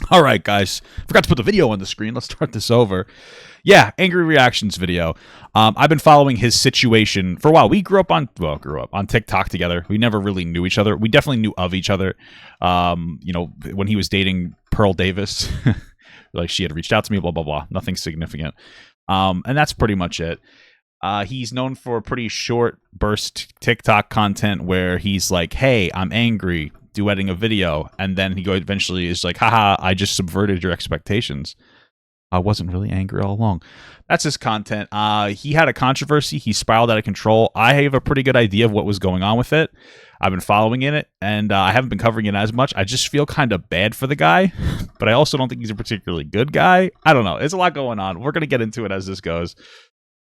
All right, guys. Forgot to put the video on the screen. Let's start this over. Yeah, Angry Reactions video. I've been following his situation for a while. We grew up on TikTok together. We never really knew each other. We definitely knew of each other. When he was dating Pearl Davis, like she had reached out to me, blah, blah, blah. Nothing significant. And that's pretty much it. He's known for pretty short burst TikTok content where he's like, hey, I'm angry, duetting a video, and then he eventually is like, haha, I just subverted your expectations. I wasn't really angry all along. That's his content. He had a controversy. He spiraled out of control. I have a pretty good idea of what was going on with it. I've been following in it, and I haven't been covering it as much. I just feel kind of bad for the guy, but I also don't think he's a particularly good guy. I don't know. There's a lot going on. We're going to get into it as this goes.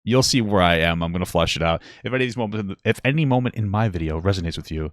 You'll see where I am. I'm going to flesh it out. If any moment in my video resonates with you,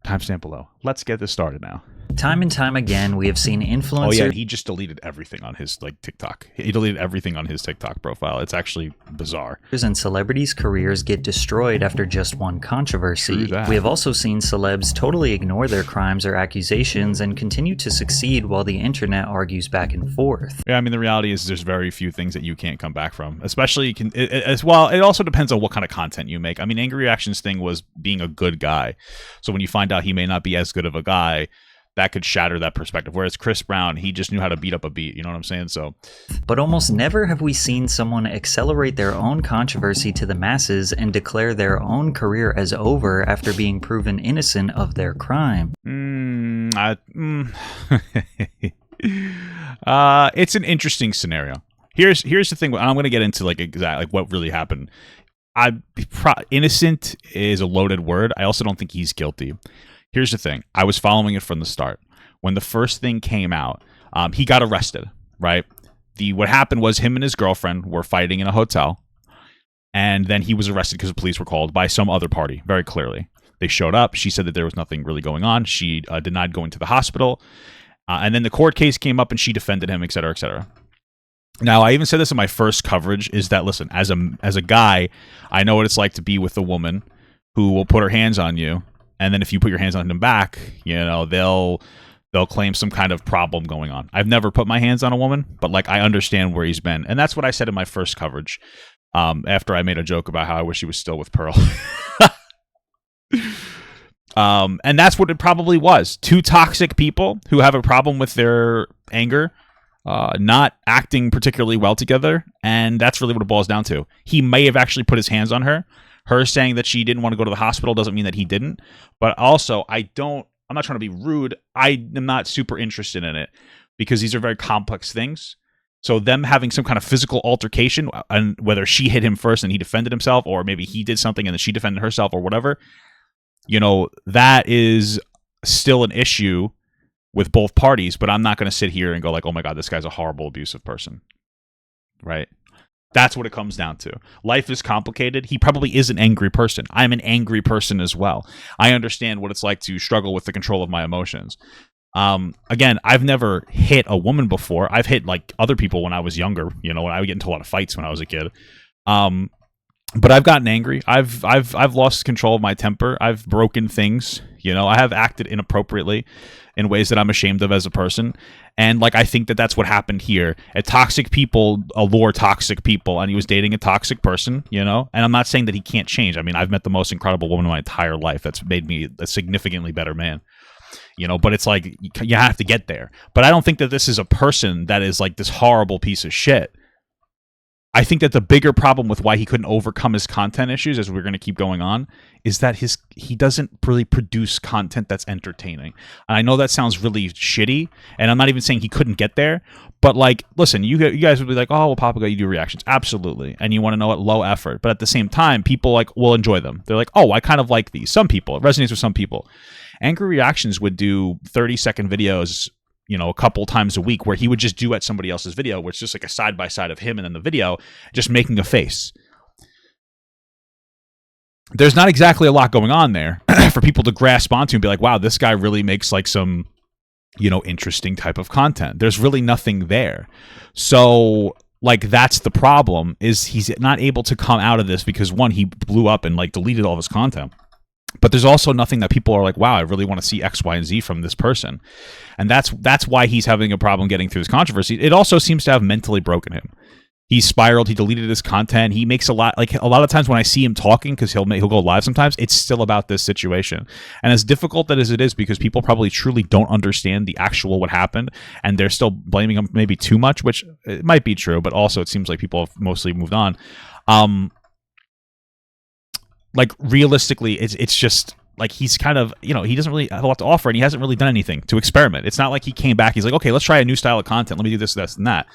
timestamp below. Let's get this started now. Time and time again, we have seen influencers. Oh yeah, he just deleted everything on his TikTok. He deleted everything on his TikTok profile. It's actually bizarre. And celebrities' careers get destroyed after just one controversy. We have also seen celebs totally ignore their crimes or accusations and continue to succeed while the internet argues back and forth. Yeah, I mean the reality is there's very few things that you can't come back from. Especially as well. It also depends on what kind of content you make. I mean, Angry Reactions thing was being a good guy. So when you find out he may not be as good of a guy, that could shatter that perspective. Whereas Chris Brown, he just knew how to beat up a beat. You know what I'm saying? So, but almost never have we seen someone accelerate their own controversy to the masses and declare their own career as over after being proven innocent of their crime. It's an interesting scenario. Here's the thing. I'm going to get into exactly what really happened. Innocent is a loaded word. I also don't think he's guilty. Here's the thing. I was following it from the start. When the first thing came out, he got arrested, right? What happened was him and his girlfriend were fighting in a hotel, and then he was arrested because the police were called by some other party, very clearly. They showed up. She said that there was nothing really going on. She denied going to the hospital. And then the court case came up, and she defended him, et cetera, et cetera. Now, I even said this in my first coverage, is that, listen, as a guy, I know what it's like to be with a woman who will put her hands on you. And then if you put your hands on them back, they'll claim some kind of problem going on. I've never put my hands on a woman, but I understand where he's been. And that's what I said in my first coverage after I made a joke about how I wish he was still with Pearl. And that's what it probably was. Two toxic people who have a problem with their anger, not acting particularly well together. And that's really what it boils down to. He may have actually put his hands on her. Her saying that she didn't want to go to the hospital doesn't mean that he didn't. But also, I'm not trying to be rude. I am not super interested in it because these are very complex things. So them having some kind of physical altercation, and whether she hit him first and he defended himself, or maybe he did something and then she defended herself or whatever, that is still an issue with both parties. But I'm not going to sit here and go oh my God, this guy's a horrible, abusive person. Right? That's what it comes down to. Life is complicated. He probably is an angry person. I'm an angry person as well. I understand what it's like to struggle with the control of my emotions. Again, I've never hit a woman before. I've hit other people when I was younger. When I would get into a lot of fights when I was a kid. But I've gotten angry. I've lost control of my temper. I've broken things. I have acted inappropriately in ways that I'm ashamed of as a person. And I think that that's what happened here. Toxic people allure toxic people, and he was dating a toxic person, And I'm not saying that he can't change. I mean, I've met the most incredible woman in my entire life. That's made me a significantly better man. But it's you have to get there. But I don't think that this is a person that is this horrible piece of shit. I think that the bigger problem with why he couldn't overcome his content issues, as we're going to keep going on, is that he doesn't really produce content that's entertaining. And I know that sounds really shitty, and I'm not even saying he couldn't get there, but listen, you guys would be oh, well, Papa, you do reactions. Absolutely. And you want to know what? Low effort. But at the same time, people will enjoy them. They're oh, I kind of like these. Some people. It resonates with some people. Angry Reactions would do 30-second videos a couple times a week where he would just duet somebody else's video, which is just a side-by-side of him and then the video just making a face. There's not exactly a lot going on there for people to grasp onto and be wow, this guy really makes some, interesting type of content. There's really nothing there. So that's the problem, is he's not able to come out of this because one, he blew up and deleted all of his content. But there's also nothing that people are like, wow, I really want to see X, Y, and Z from this person. And that's why he's having a problem getting through this controversy. It also seems to have mentally broken him. He's spiraled. He deleted his content. He makes a lot of times when I see him talking, because he'll go live sometimes, it's still about this situation. And as difficult as it is, because people probably truly don't understand the actual what happened, and they're still blaming him maybe too much, which it might be true, but also it seems like people have mostly moved on. Like realistically, it's just like he's kind of, you know, he doesn't really have a lot to offer, and he hasn't really done anything to experiment. It's not like he came back, he's like, okay, let's try a new style of content. Let me do this, this, and that.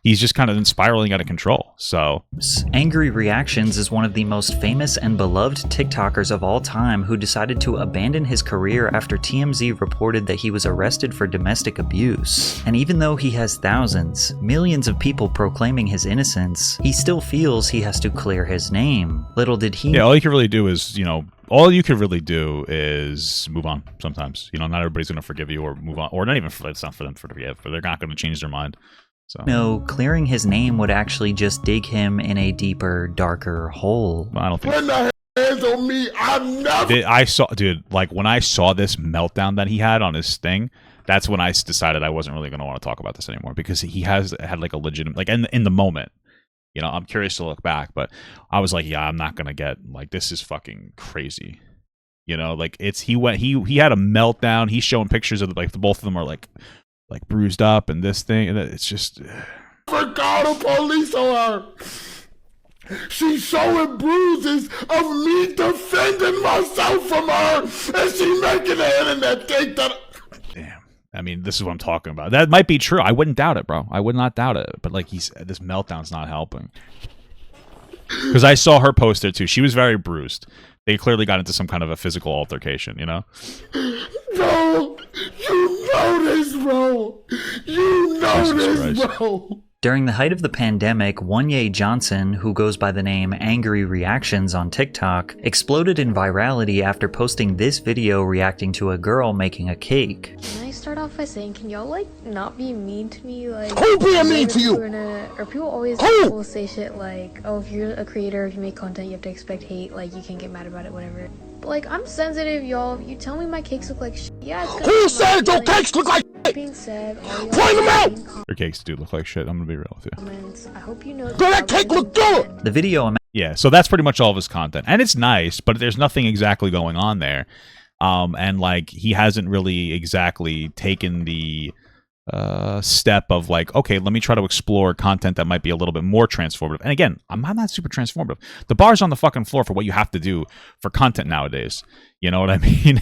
He's just kind of spiraling out of control. So AngryReactions is one of the most famous and beloved TikTokers of all time who decided to abandon his career after TMZ reported that he was arrested for domestic abuse. And even though he has thousands, millions of people proclaiming his innocence, he still feels he has to clear his name. Little did he... Yeah, all you can really do is, you know, all you can really do is move on sometimes. You know, not everybody's going to forgive you or move on. Or not even, it's not for them to forgive, but they're not going to change their mind. So. No, clearing his name would actually just dig him in a deeper, darker hole. I don't think. Put the hands on me, I'm never. Dude, like when I saw this meltdown that he had on his thing, that's when I decided I wasn't really going to want to talk about this anymore, because he has had like a legitimate, like in the moment, you know, I'm curious to look back, but I was like, yeah, I'm not going to get, like, this is fucking crazy. You know, like he had a meltdown. He's showing pictures of like the both of them are like bruised up and this thing, and it's just Forgot the police on her. She's showing bruises of me defending myself from her, and she making the internet think that. Damn. I mean, this is what I'm talking about. That might be true. I wouldn't doubt it, bro. I would not doubt it. But like, this meltdown's not helping. Because I saw her post there too. She was very bruised. They clearly got into some kind of a physical altercation, you know? Bro, you know this, bro. You know this, bro. During the height of the pandemic, Wonye Johnson, who goes by the name AngryReactions on TikTok, exploded in virality after posting this video reacting to a girl making a cake. Can I start off by saying, can y'all like not be mean to me? Like, who being mean to you? Or people always will say shit like, oh, if you're a creator, if you make content, you have to expect hate. Like, you can't get mad about it, whatever. But like, I'm sensitive, y'all. You tell me my cakes look like shit. Yeah, it's Who said your cakes look like shit? Being said, point them out. Your cakes do look like shit. I'm gonna be real with you. Comments. I hope you know that cake look good. The video. Yeah, so that's pretty much all of his content, and it's nice, but there's nothing exactly going on there. And like he hasn't really exactly taken the step of like, okay, let me try to explore content that might be a little bit more transformative. And again, I'm not super transformative. The bar's on the fucking floor for what you have to do for content nowadays. You know what I mean?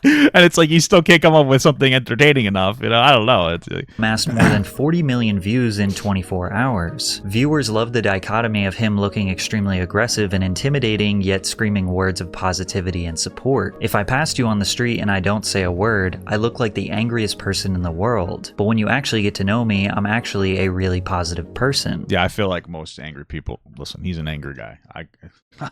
And it's like you still can't come up with something entertaining enough. You know, I don't know. It's like... amassed more than 40 million views in 24 hours. Viewers love the dichotomy of him looking extremely aggressive and intimidating, yet screaming words of positivity and support. If I passed you on the street and I don't say a word, I look like the angriest person in the world. But when you actually get to know me, I'm actually a really positive person. Yeah, I feel like most angry people, listen, he's an angry guy. I'm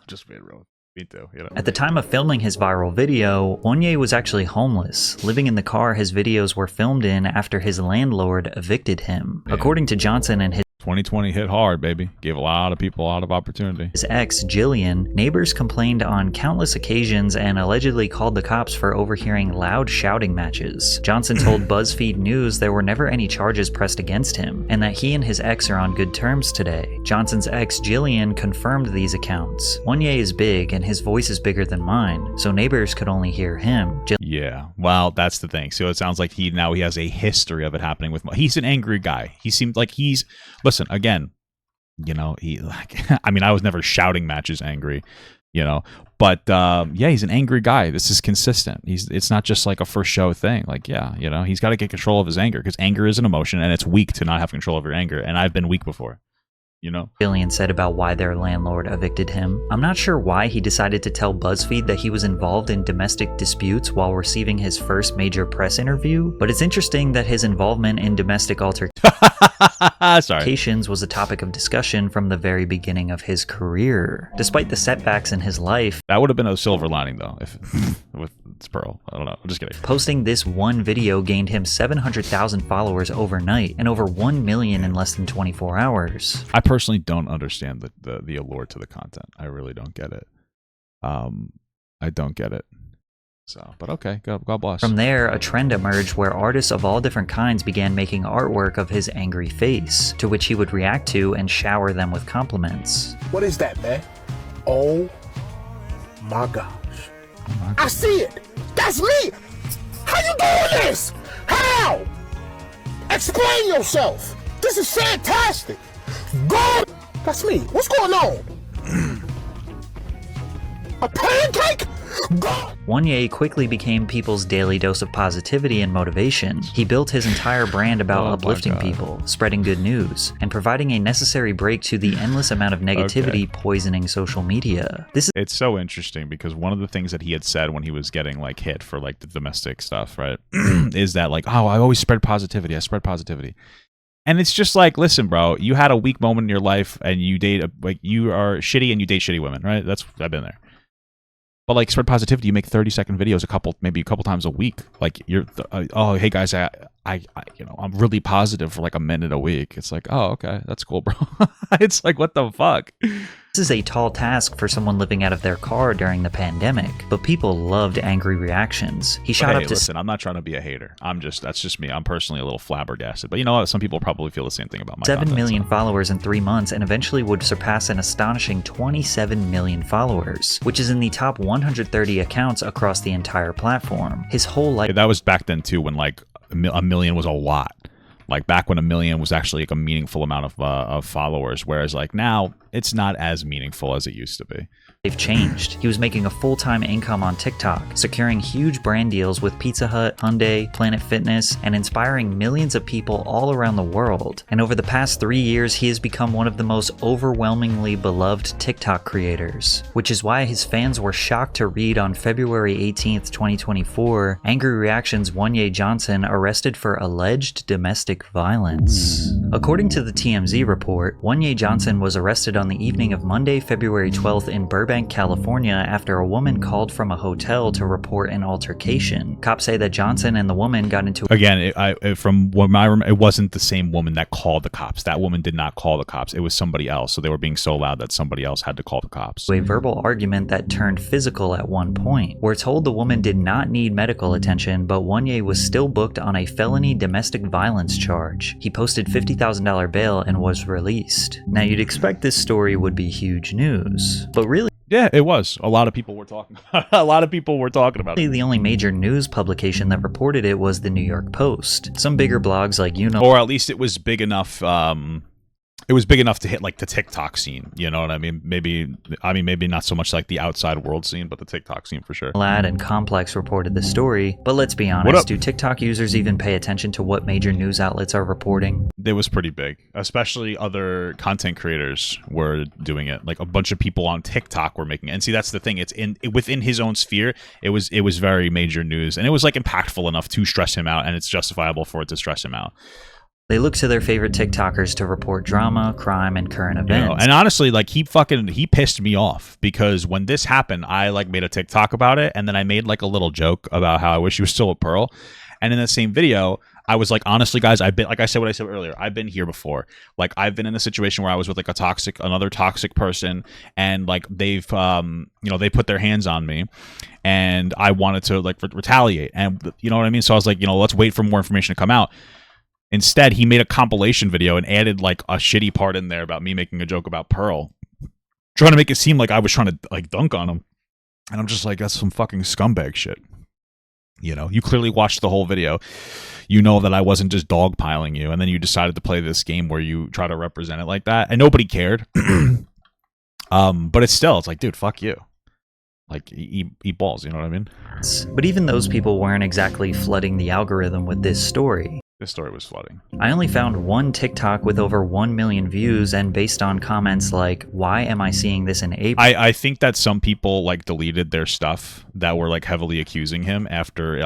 just being real. Me too, you know? At the time of filming his viral video, Wonye was actually homeless, living in the car his videos were filmed in after his landlord evicted him. Man. According to Johnson and his 2020 hit hard, baby. Gave a lot of people a lot of opportunity. His ex, Jillian, neighbors complained on countless occasions and allegedly called the cops for overhearing loud shouting matches. Johnson told BuzzFeed News there were never any charges pressed against him, and that he and his ex are on good terms today. Johnson's ex, Jillian, confirmed these accounts. Wonye is big, and his voice is bigger than mine, so neighbors could only hear him. Yeah, well, that's the thing. So it sounds like he has a history of it happening with... He's an angry guy. He seemed like he's... Listen, again, you know, he like, I mean, I was never shouting matches angry, you know, but yeah, he's an angry guy. This is consistent. It's not just like a first show thing. Like, yeah, you know, he's got to get control of his anger, because anger is an emotion and it's weak to not have control of your anger. And I've been weak before. You know? Jillian said about why their landlord evicted him. I'm not sure why he decided to tell BuzzFeed that he was involved in domestic disputes while receiving his first major press interview, but it's interesting that his involvement in domestic altercations was a topic of discussion from the very beginning of his career. Despite the setbacks in his life, that would have been a silver lining though, if with Pearl. I don't know. I'm just kidding. Posting this one video gained him 700,000 followers overnight and over 1 million in less than 24 hours. I personally don't understand the allure to the content. I really don't get it. I don't get it. So, but okay, God bless. From there, a trend emerged where artists of all different kinds began making artwork of his angry face, to which he would react to and shower them with compliments. What is that, man? Oh my gosh. I see it. That's me. How you doing this? How? Explain yourself. This is fantastic. God, that's me. What's going on? A pancake? God. Wanye quickly became people's daily dose of positivity and motivation. He built his entire brand about uplifting people, spreading good news, and providing a necessary break to the endless amount of negativity poisoning social media. It's so interesting because one of the things that he had said when he was getting like hit for like the domestic stuff, right, is that like, oh, I always spread positivity. I spread positivity. And it's just like, listen, bro, you had a weak moment in your life and you date like you are shitty and you date shitty women, right? I've been there. But like spread positivity, you make 30-second videos maybe a couple times a week. Like you're, oh hey guys, I I'm really positive for like a minute a week. It's like, oh okay, that's cool, bro. It's like, what the fuck? This is a tall task for someone living out of their car during the pandemic, but people loved Angry Reactions. He shot up to. Listen, I'm not trying to be a hater. That's just me. I'm personally a little flabbergasted. But you know what? Some people probably feel the same thing about my 7 million followers in 3 months, and eventually would surpass an astonishing 27 million followers, which is in the top 130 accounts across the entire platform. His whole life. That was back then too, when like a million was a lot. Like back when a million was actually like a meaningful amount of followers, whereas like now it's not as meaningful as it used to be. They've changed. He was making a full-time income on TikTok, securing huge brand deals with Pizza Hut, Hyundai, Planet Fitness, and inspiring millions of people all around the world. And over the past 3 years, he has become one of the most overwhelmingly beloved TikTok creators, which is why his fans were shocked to read on February 18th, 2024, Angry Reactions Wanye Johnson arrested for alleged domestic violence. According to the TMZ report, Wanye Johnson was arrested on the evening of Monday, February 12th in Burbank, California, after a woman called from a hotel to report an altercation. Cops say that Johnson and the woman got into from what I remember, it wasn't the same woman that called the cops. That woman did not call the cops. It was somebody else. So they were being so loud that somebody else had to call the cops. A verbal argument that turned physical at one point. We're told the woman did not need medical attention, but Wanye was still booked on a felony domestic violence charge. He posted $50,000 bail and was released. Now you'd expect this story would be huge news, but really, yeah, it was. A lot of people were talking about it. A lot of people were talking about it. The only major news publication that reported it was the New York Post. Some bigger blogs like or at least it was big enough. It was big enough to hit like the TikTok scene. You know what I mean? Maybe not so much like the outside world scene, but the TikTok scene for sure. Lad and Complex reported the story, but let's be honest, do TikTok users even pay attention to what major news outlets are reporting? It was pretty big, especially other content creators were doing it. Like a bunch of people on TikTok were making it. And see, that's the thing. It's within his own sphere. It was very major news, and it was like impactful enough to stress him out, and it's justifiable for it to stress him out. They look to their favorite TikTokers to report drama, crime, and current events. You know, and honestly, like he pissed me off because when this happened, I like made a TikTok about it, and then I made like a little joke about how I wish he was still a Pearl. And in the same video, I was like, honestly, guys, I've been, like I said what I said earlier, I've been here before. Like I've been in a situation where I was with like another toxic person, and like they've they put their hands on me, and I wanted to like retaliate, and you know what I mean. So I was like, let's wait for more information to come out. Instead, he made a compilation video and added like a shitty part in there about me making a joke about Pearl, trying to make it seem like I was trying to like dunk on him. And I'm just like, that's some fucking scumbag shit. You clearly watched the whole video. You know that I wasn't just dogpiling you, and then you decided to play this game where you try to represent it like that, and nobody cared. But it's like, dude, fuck you. Like, eat balls, you know what I mean? But even those people weren't exactly flooding the algorithm with this story. This story was flooding. I only found one TikTok with over 1 million views, and based on comments like, why am I seeing this in April? I think that some people like deleted their stuff that were like heavily accusing him after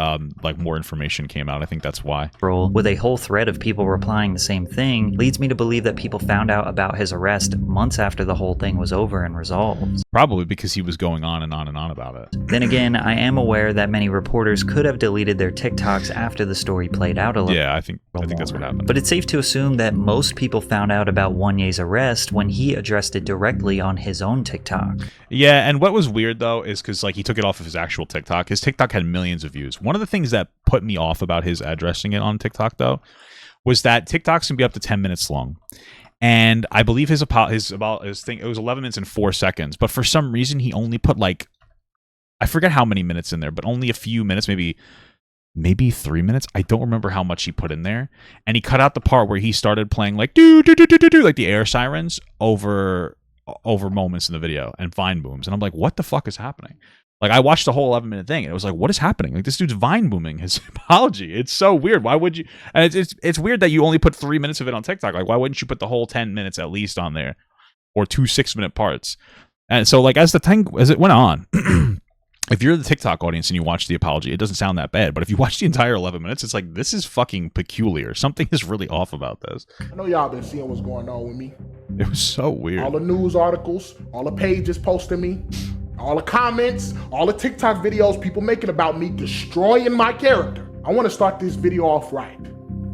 like more information came out. I think that's why. With a whole thread of people replying the same thing leads me to believe that people found out about his arrest months after the whole thing was over and resolved. Probably because he was going on and on and on about it. Then again, I am aware that many reporters could have deleted their TikToks after the story played out a little. Yeah, think that's what happened. But it's safe to assume that most people found out about Wanye's arrest when he addressed it directly on his own TikTok. Yeah, and what was weird though is because like he took it off of his actual TikTok. His TikTok had millions of views. One of the things that put me off about his addressing it on TikTok though was that TikToks can be up to 10 minutes long. And I believe his thing, it was 11 minutes and 4 seconds. But for some reason, he only put like, I forget how many minutes in there, but only a few minutes, maybe 3 minutes. I don't remember how much he put in there. And he cut out the part where he started playing like do do do do do do like the air sirens over moments in the video and Vine booms. And I'm like, what the fuck is happening? Like, I watched the whole 11-minute thing, and it was like, what is happening? Like, this dude's Vine booming his apology. It's so weird. Why would you? And it's weird that you only put 3 minutes of it on TikTok. Like, why wouldn't you put the whole 10 minutes at least on there, or 2 6-minute parts? And so, like, as it went on, if you're the TikTok audience and you watch the apology, it doesn't sound that bad. But if you watch the entire 11 minutes, it's like, this is fucking peculiar. Something is really off about this. I know y'all been seeing what's going on with me. It was so weird. All the news articles, all the pages posting me, all the comments, all the TikTok videos people making about me destroying my character. I want to start this video off right.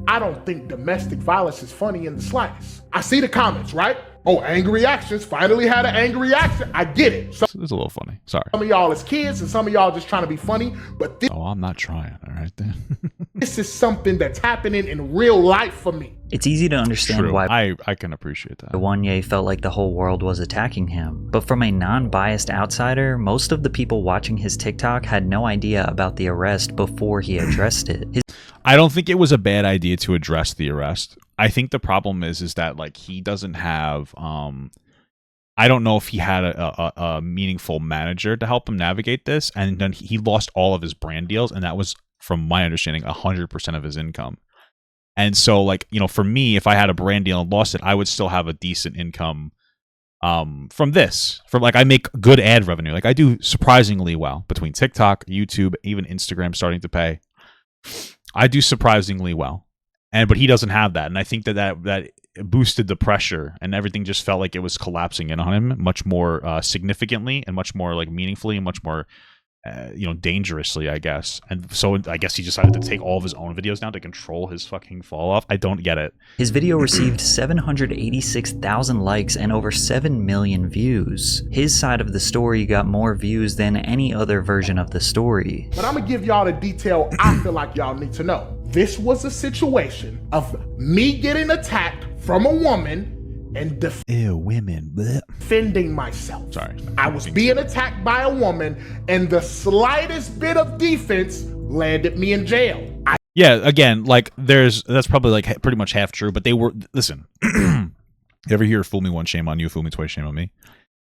I don't think domestic violence is funny in the slightest. I see the comments, right? Oh, AngryReactions finally had an angry reaction. I get it. So, it's a little funny. Sorry. Some of y'all is kids and some of y'all just trying to be funny, but this, I'm not trying. All right then. this is something that's happening in real life for me. It's easy to understand why I can appreciate that. Wanye felt like the whole world was attacking him. But from a non-biased outsider, most of the people watching his TikTok had no idea about the arrest before he addressed it. I don't think it was a bad idea to address the arrest. I think the problem is that like he doesn't have I don't know if he had a meaningful manager to help him navigate this, and then he lost all of his brand deals, and that was, from my understanding, 100% of his income. And so, like, you know, for me, if I had a brand deal and lost it, I would still have a decent income from this. From like, I make good ad revenue. Like, I do surprisingly well between TikTok, YouTube, even Instagram starting to pay. I do surprisingly well. But he doesn't have that, and I think that boosted the pressure, and everything just felt like it was collapsing in on him much more significantly, and much more like meaningfully, and much more dangerously, I guess. And so I guess he decided to take all of his own videos down to control his fucking fall off. I don't get it. His video received 786,000 likes and over 7 million views. His side of the story got more views than any other version of the story. But I'm gonna give y'all the detail I feel like y'all need to know. This was a situation of me getting attacked from a woman and defending myself. Sorry. I was being attacked by a woman, and the slightest bit of defense landed me in jail. Yeah, again, like that's probably like pretty much half true, but they were, listen, you ever hear fool me once, shame on you, fool me twice, shame on me?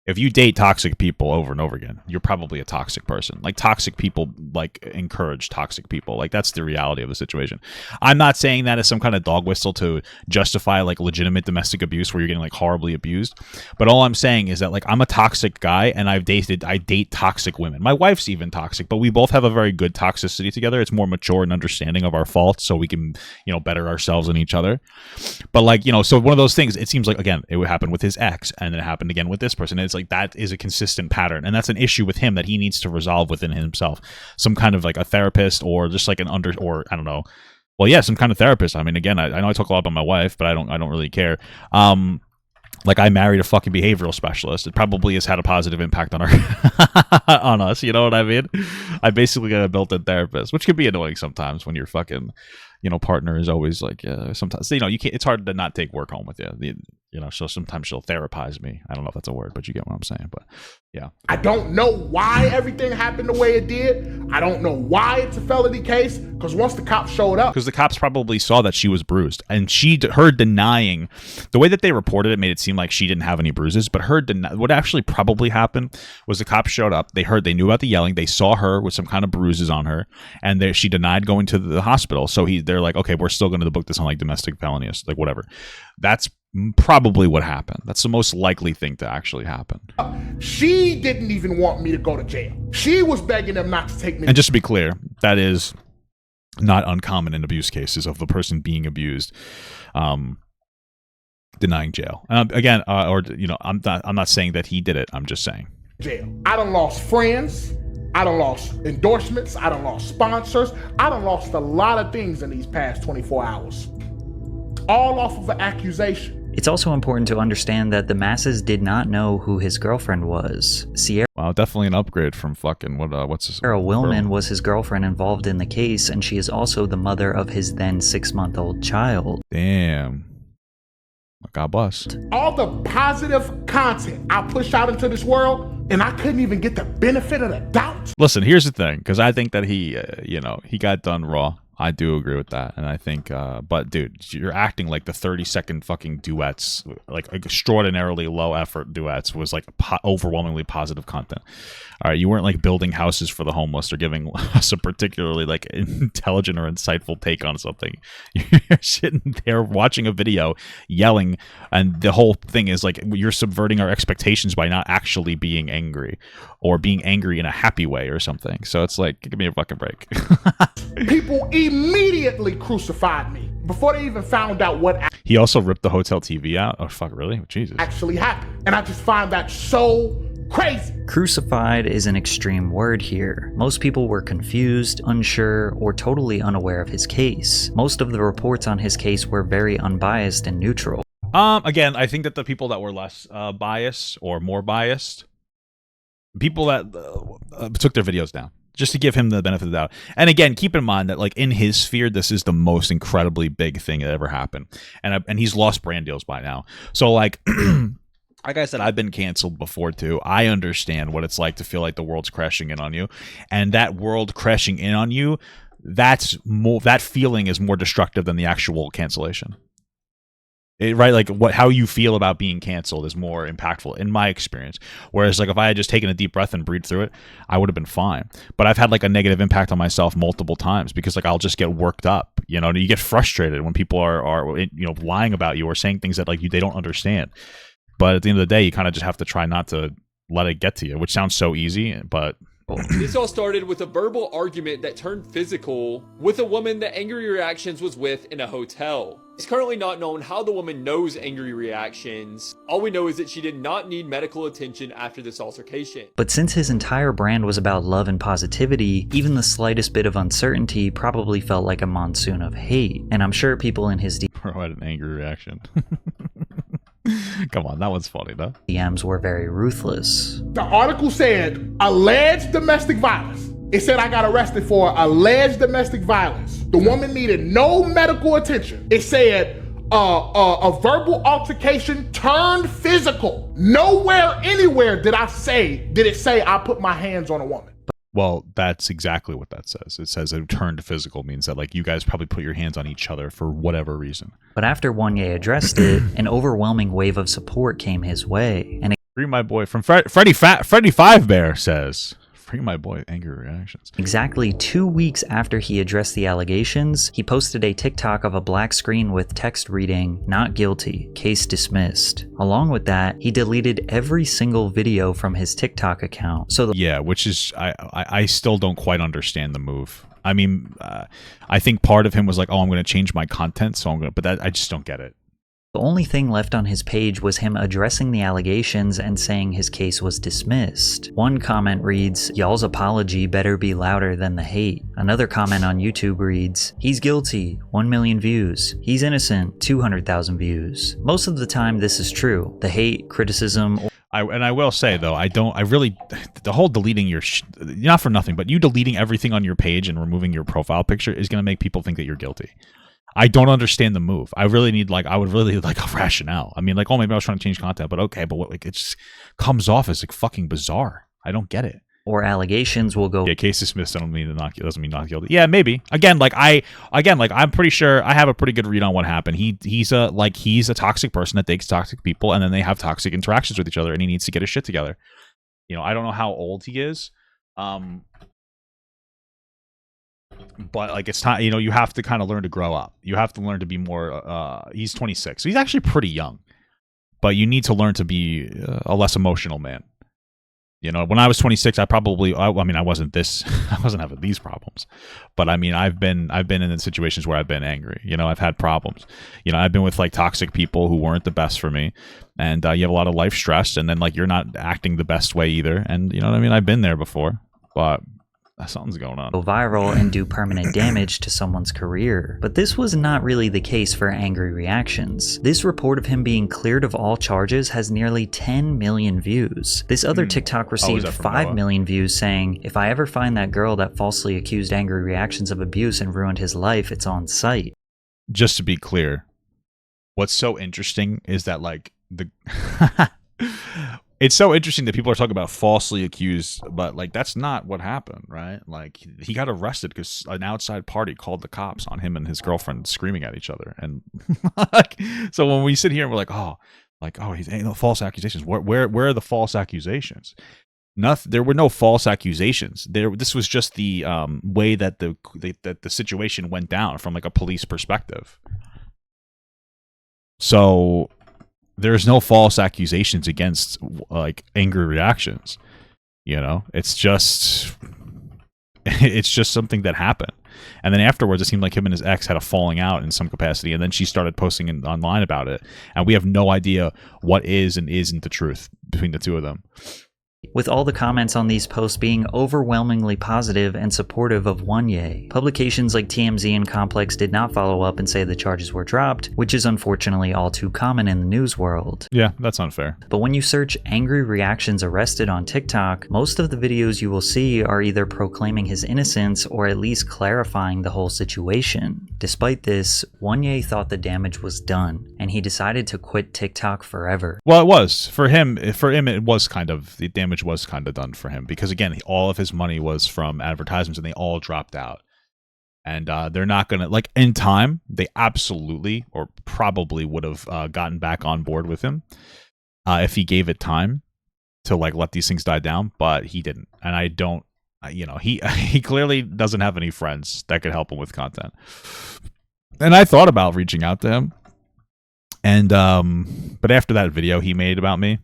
If you date toxic people over and over again, you're probably a toxic person. Like, toxic people, like, encourage toxic people. Like, that's the reality of the situation. I'm not saying that as some kind of dog whistle to justify, like, legitimate domestic abuse where you're getting, like, horribly abused. But all I'm saying is that, like, I'm a toxic guy, and I date toxic women. My wife's even toxic, but we both have a very good toxicity together. It's more mature and understanding of our faults, so we can, better ourselves and each other. But, like, so one of those things, it seems like, again, it would happen with his ex, and it happened again with this person. And it's like, that is a consistent pattern, and that's an issue with him that he needs to resolve within himself. Some kind of like a therapist, or just like or I don't know. Well, yeah, some kind of therapist. I mean, again, I know I talk a lot about my wife, but I don't really care. Like, I married a fucking behavioral specialist. It probably has had a positive impact on on us. You know what I mean? I basically got a built-in therapist, which can be annoying sometimes when your fucking partner is always like, sometimes you can't. It's hard to not take work home with you. So sometimes she'll therapize me. I don't know if that's a word, but you get what I'm saying. But yeah, I don't know why everything happened the way it did. I don't know why it's a felony case, because once the cops showed up, because the cops probably saw that she was bruised, and her denying, the way that they reported it made it seem like she didn't have any bruises, but what actually probably happened was the cops showed up, they knew about the yelling, they saw her with some kind of bruises on her, and she denied going to the hospital. So they're like, okay, we're still going to book this on like domestic felony, like whatever. That's probably what happened. That's the most likely thing to actually happen. She didn't even want me to go to jail. She was begging them not to take me. And just to be clear, that is not uncommon in abuse cases, of the person being abused denying jail. Again, I'm not saying that he did it. I'm just saying. Jail. I done lost friends, I done lost endorsements. I done lost sponsors. I done lost a lot of things in these past 24 hours. All off of an accusation. It's also important to understand that the masses did not know who his girlfriend was. Wow, definitely an upgrade from fucking what's his Sarah Willman was his girlfriend involved in the case, and she is also the mother of his then 6-month-old child. Damn. God bless. All the positive content I push out into this world, and I couldn't even get the benefit of the doubt. Listen, here's the thing, because I think that he, he got done raw. I do agree with that, and I think, but dude, you're acting like the 30-second fucking duets, like extraordinarily low-effort duets, was like overwhelmingly positive content. All right, you weren't like building houses for the homeless or giving us a particularly like intelligent or insightful take on something. You're sitting there watching a video, yelling, and the whole thing is like you're subverting our expectations by not actually being angry, or being angry in a happy way or something. So it's like, give me a fucking break. People immediately crucified me before they even found out what he also ripped the hotel TV out. Oh fuck, really? Jesus. Actually happened. And I just find that so crazy. Crucified is an extreme word here. Most people were confused, unsure, or totally unaware of his case. Most of the reports on his case were very unbiased and neutral. Again, I think that the people that were less biased or more biased, people that took their videos down, just to give him the benefit of the doubt. And again, keep in mind that like in his sphere, this is the most incredibly big thing that ever happened, and he's lost brand deals by now. So like, like I said, I've been canceled before too. I understand what it's like to feel like the world's crashing in on you, and that world crashing in on you, that feeling is more destructive than the actual cancellation. Right, like how you feel about being canceled is more impactful in my experience. Whereas like if I had just taken a deep breath and breathed through it, I would have been fine. But I've had like a negative impact on myself multiple times because like I'll just get worked up. You know, you get frustrated when people are lying about you or saying things that like they don't understand. But at the end of the day, you kind of just have to try not to let it get to you, which sounds so easy, but. This all started with a verbal argument that turned physical with a woman that AngryReactions was with in a hotel. It's currently not known how the woman knows AngryReactions. All we know is that she did not need medical attention after this altercation. But since his entire brand was about love and positivity, even the slightest bit of uncertainty probably felt like a monsoon of hate. And I'm sure people in his Bro, I had an angry reaction. Come on, that one's funny, though. DMs were very ruthless. The article said alleged domestic violence. It said I got arrested for alleged domestic violence. The woman needed no medical attention. It said a verbal altercation turned physical. Nowhere, anywhere did it say I put my hands on a woman. Well, that's exactly what that says. It says it turned physical, means that like you guys probably put your hands on each other for whatever reason. But after Wanye addressed it, an overwhelming wave of support came his way. And Free my boy from Freddy Five Bear says, free my boy, AngryReactions. Exactly 2 weeks after he addressed the allegations, he posted a TikTok of a black screen with text reading, "Not guilty, case dismissed." Along with that, he deleted every single video from his TikTok account. So yeah, which is, I still don't quite understand the move. I mean, I think part of him was like, oh, I'm going to change my content, so I'm going to, but that, I just don't get it. the only thing left on his page was him addressing the allegations and saying his case was dismissed. One comment reads, "Y'all's apology better be louder than the hate." Another comment on YouTube reads, "He's guilty, 1 million views. He's innocent, 200,000 views." Most of the time this is true. The hate, criticism, I will say though, the whole deleting your, not for nothing, but you deleting everything on your page and removing your profile picture is going to make people think that you're guilty. I don't understand the move. I would really like a rationale. I mean, like, oh, maybe I was trying to change content, but okay, but what, like, it just comes off as like fucking bizarre. I don't get it. or allegations will go, yeah, case dismissed doesn't mean not guilty. Yeah, maybe. Again, I'm pretty sure I have a pretty good read on what happened. He's a toxic person that dates toxic people, and then they have toxic interactions with each other, and he needs to get his shit together. You know, I don't know how old he is. But like, it's time, you know, you have to kind of learn to grow up. You have to learn to be more, he's 26, so he's actually pretty young, but you need to learn to be a less emotional man. You know, when I was 26, I wasn't having these problems, but I mean, I've been in situations where I've been angry. You know, I've had problems. You know, I've been with like toxic people who weren't the best for me, and you have a lot of life stress, and then like you're not acting the best way either. And you know what I mean? I've been there before. but something's going on. Go viral and do permanent damage to someone's career. But this was not really the case for Angry Reactions. This report of him being cleared of all charges has nearly 10 million views. This other TikTok received 5 million views saying, if I ever find that girl that falsely accused Angry Reactions of abuse and ruined his life, it's on site. Just to be clear, what's so interesting is that like the it's so interesting that people are talking about falsely accused, but like that's not what happened, right? Like he got arrested because an outside party called the cops on him and his girlfriend screaming at each other. And like, so when we sit here and we're like, oh, he's no false accusations. Where are the false accusations? Nothing. There were no false accusations. This was just the way that the situation went down from like a police perspective. So there's no false accusations against like Angry Reactions. You know, it's just something that happened. And then afterwards, it seemed like him and his ex had a falling out in some capacity. And then she started posting online about it. And we have no idea what is and isn't the truth between the two of them. With all the comments on these posts being overwhelmingly positive and supportive of Wonye. Publications like TMZ and Complex did not follow up and say the charges were dropped, which is unfortunately all too common in the news world. Yeah, that's unfair. But when you search Angry Reactions arrested on TikTok, most of the videos you will see are either proclaiming his innocence or at least clarifying the whole situation. Despite this, Wonye thought the damage was done, and he decided to quit TikTok forever. Well, it was. For him, it was kind of, the damage was kind of done for him because again, all of his money was from advertisements and they all dropped out. And they're not gonna, like, in time they absolutely or probably would have gotten back on board with him if he gave it time to like let these things die down, but he didn't. And I don't, you know, he clearly doesn't have any friends that could help him with content. And I thought about reaching out to him, and but after that video he made about me,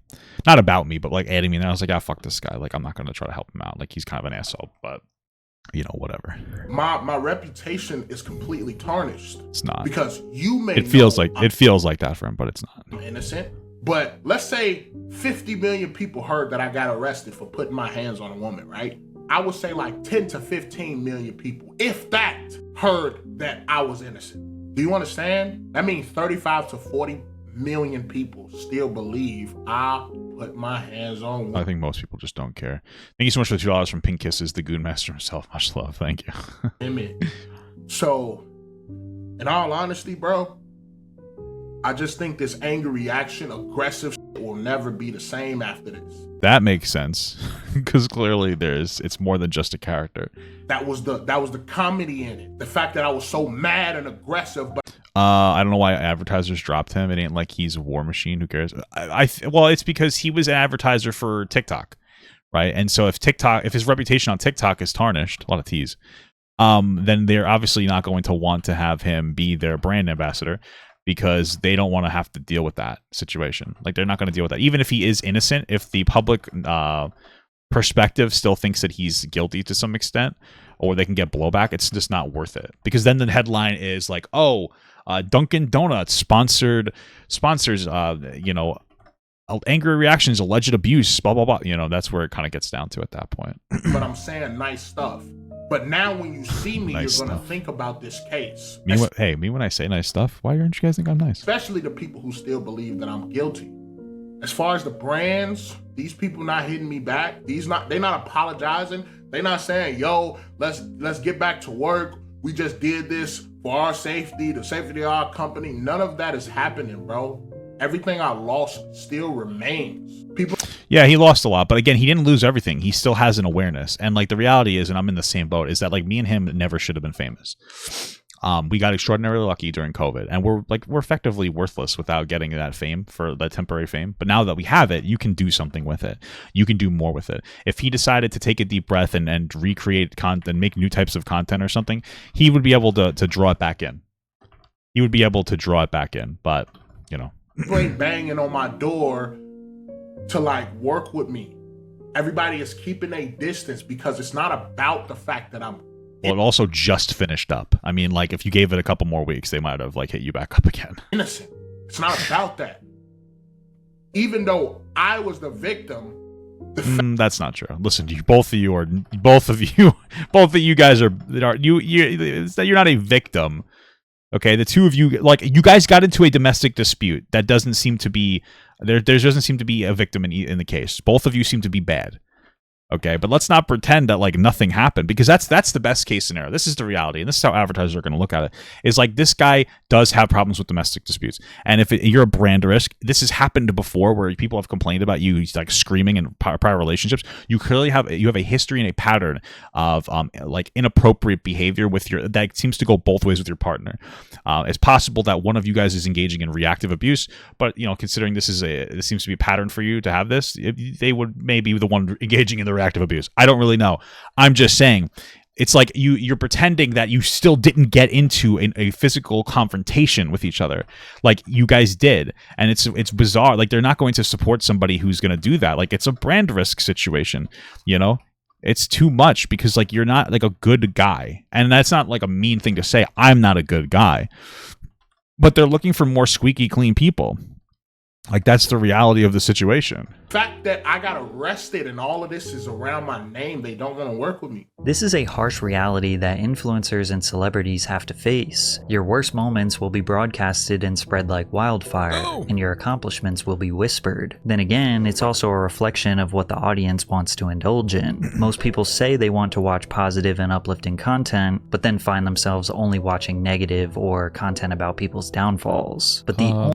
not about me, but like adding me, and I was like, ah, fuck this guy. Like, I'm not gonna try to help him out. Like, he's kind of an asshole, but you know, whatever. My reputation is completely tarnished. It's not, because you may. It feels like that for him, but it's not. I'm innocent. But let's say 50 million people heard that I got arrested for putting my hands on a woman, right? I would say like 10 to 15 million people, if that, heard that I was innocent. Do you understand? That means 35 to 40 million people still believe I put my hands on women. I think most people just don't care. Thank you so much for the $2 from Pink Kisses, the Goon Master himself. Much love. Thank you. Amen. So, in all honesty, bro, I just think this angry reaction, aggressive will never be the same after this. That makes sense, because clearly it's more than just a character. That was the comedy in it. The fact that I was so mad and aggressive. But I don't know why advertisers dropped him. It ain't like he's a war machine. Who cares? Well, it's because he was an advertiser for TikTok, right? And so if his reputation on TikTok is tarnished, a lot of T's, then they're obviously not going to want to have him be their brand ambassador, because they don't want to have to deal with that situation. Like, they're not going to deal with that. Even if he is innocent, if the public perspective still thinks that he's guilty to some extent, or they can get blowback, it's just not worth it. Because then the headline is like, oh, Dunkin' Donuts sponsors, you know, Angry Reactions, alleged abuse, blah, blah, blah. You know, that's where it kind of gets down to at that point. But I'm saying nice stuff. But now when you see me, nice you're going to think about this case. Me when I say nice stuff, why don't you guys think I'm nice? Especially the people who still believe that I'm guilty. As far as the brands, these people not hitting me back. They're not apologizing. They're not saying, yo, let's get back to work. We just did this for our safety, the safety of our company. None of that is happening, bro. Everything I lost still remains. Yeah, he lost a lot, but again, he didn't lose everything. He still has an awareness. And like, the reality is, and I'm in the same boat, is that like, me and him never should have been famous. We got extraordinarily lucky during COVID, and we're effectively worthless without getting that fame, for that temporary fame. But now that we have it, you can do something with it. You can do more with it. If he decided to take a deep breath and recreate content, make new types of content or something, he would be able to draw it back in. He would be able to draw it back in, but you know. People ain't banging on my door to like work with me. Everybody is keeping a distance because it's not about the fact that I'm. Well, it also just finished up. I mean, like, if you gave it a couple more weeks, they might have like hit you back up again. Innocent. It's not about that. Even though I was the victim, That's not true. Listen, both of you guys are you're not a victim. Okay, the two of you, like, you guys got into a domestic dispute that doesn't seem to be there doesn't seem to be a victim in the case. Both of you seem to be bad. Okay, but let's not pretend that like nothing happened, because that's the best case scenario. This is the reality, and this is how advertisers are going to look at it. Is like, this guy does have problems with domestic disputes, and if you're a brand risk, this has happened before where people have complained about you like screaming in prior relationships. You clearly have a history and a pattern of like inappropriate behavior with your that seems to go both ways with your partner. It's possible that one of you guys is engaging in reactive abuse, but considering this seems to be a pattern for you to have this, they would maybe be the one engaging in the reactive abuse. I don't really know. I'm just saying, it's like you're pretending that you still didn't get into a physical confrontation with each other, like you guys did, and it's bizarre. Like, they're not going to support somebody who's going to do that. Like, it's a brand risk situation. It's too much, because like, you're not like a good guy, and that's not like a mean thing to say. I'm not a good guy, but they're looking for more squeaky clean people. Like, that's the reality of the situation. The fact that I got arrested and all of this is around my name, they don't want to work with me. This is a harsh reality that influencers and celebrities have to face. Your worst moments will be broadcasted and spread like wildfire, and your accomplishments will be whispered. Then again, it's also a reflection of what the audience wants to indulge in. Most people say they want to watch positive and uplifting content, but then find themselves only watching negative or content about people's downfalls. But the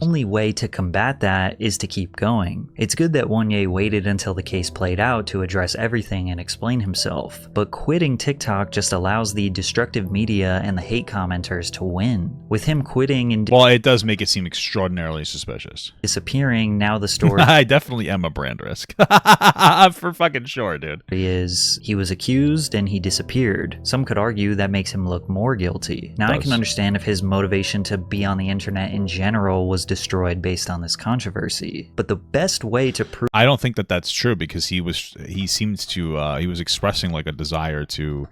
only way to combat that is to keep going. It's good that Wonye waited until the case played out to address everything and explain himself, but quitting TikTok just allows the destructive media and the hate commenters to win. With him quitting and it does make it seem extraordinarily suspicious. Disappearing, now the story I definitely am a brand risk. For fucking sure, dude. He was accused and he disappeared. Some could argue that makes him look more guilty. Now I can understand if his motivation to be on the internet in general was destroyed based on this controversy, but the best way to prove— I don't think that that's true, because he was expressing like a desire to